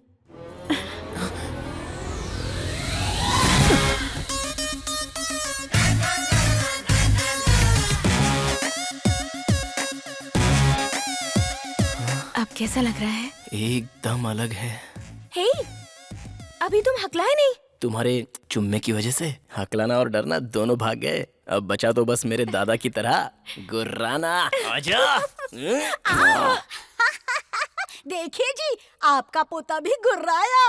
अब कैसा लग रहा है? एकदम अलग है। हे, अभी तुम हकलाए नहीं। तुम्हारे चुम्मे की वजह से हकलाना और डरना दोनों भाग गए। अब बचा तो बस मेरे दादा की तरह गुर्राना। आजा। देखिए जी, आपका पोता भी गुर्राया।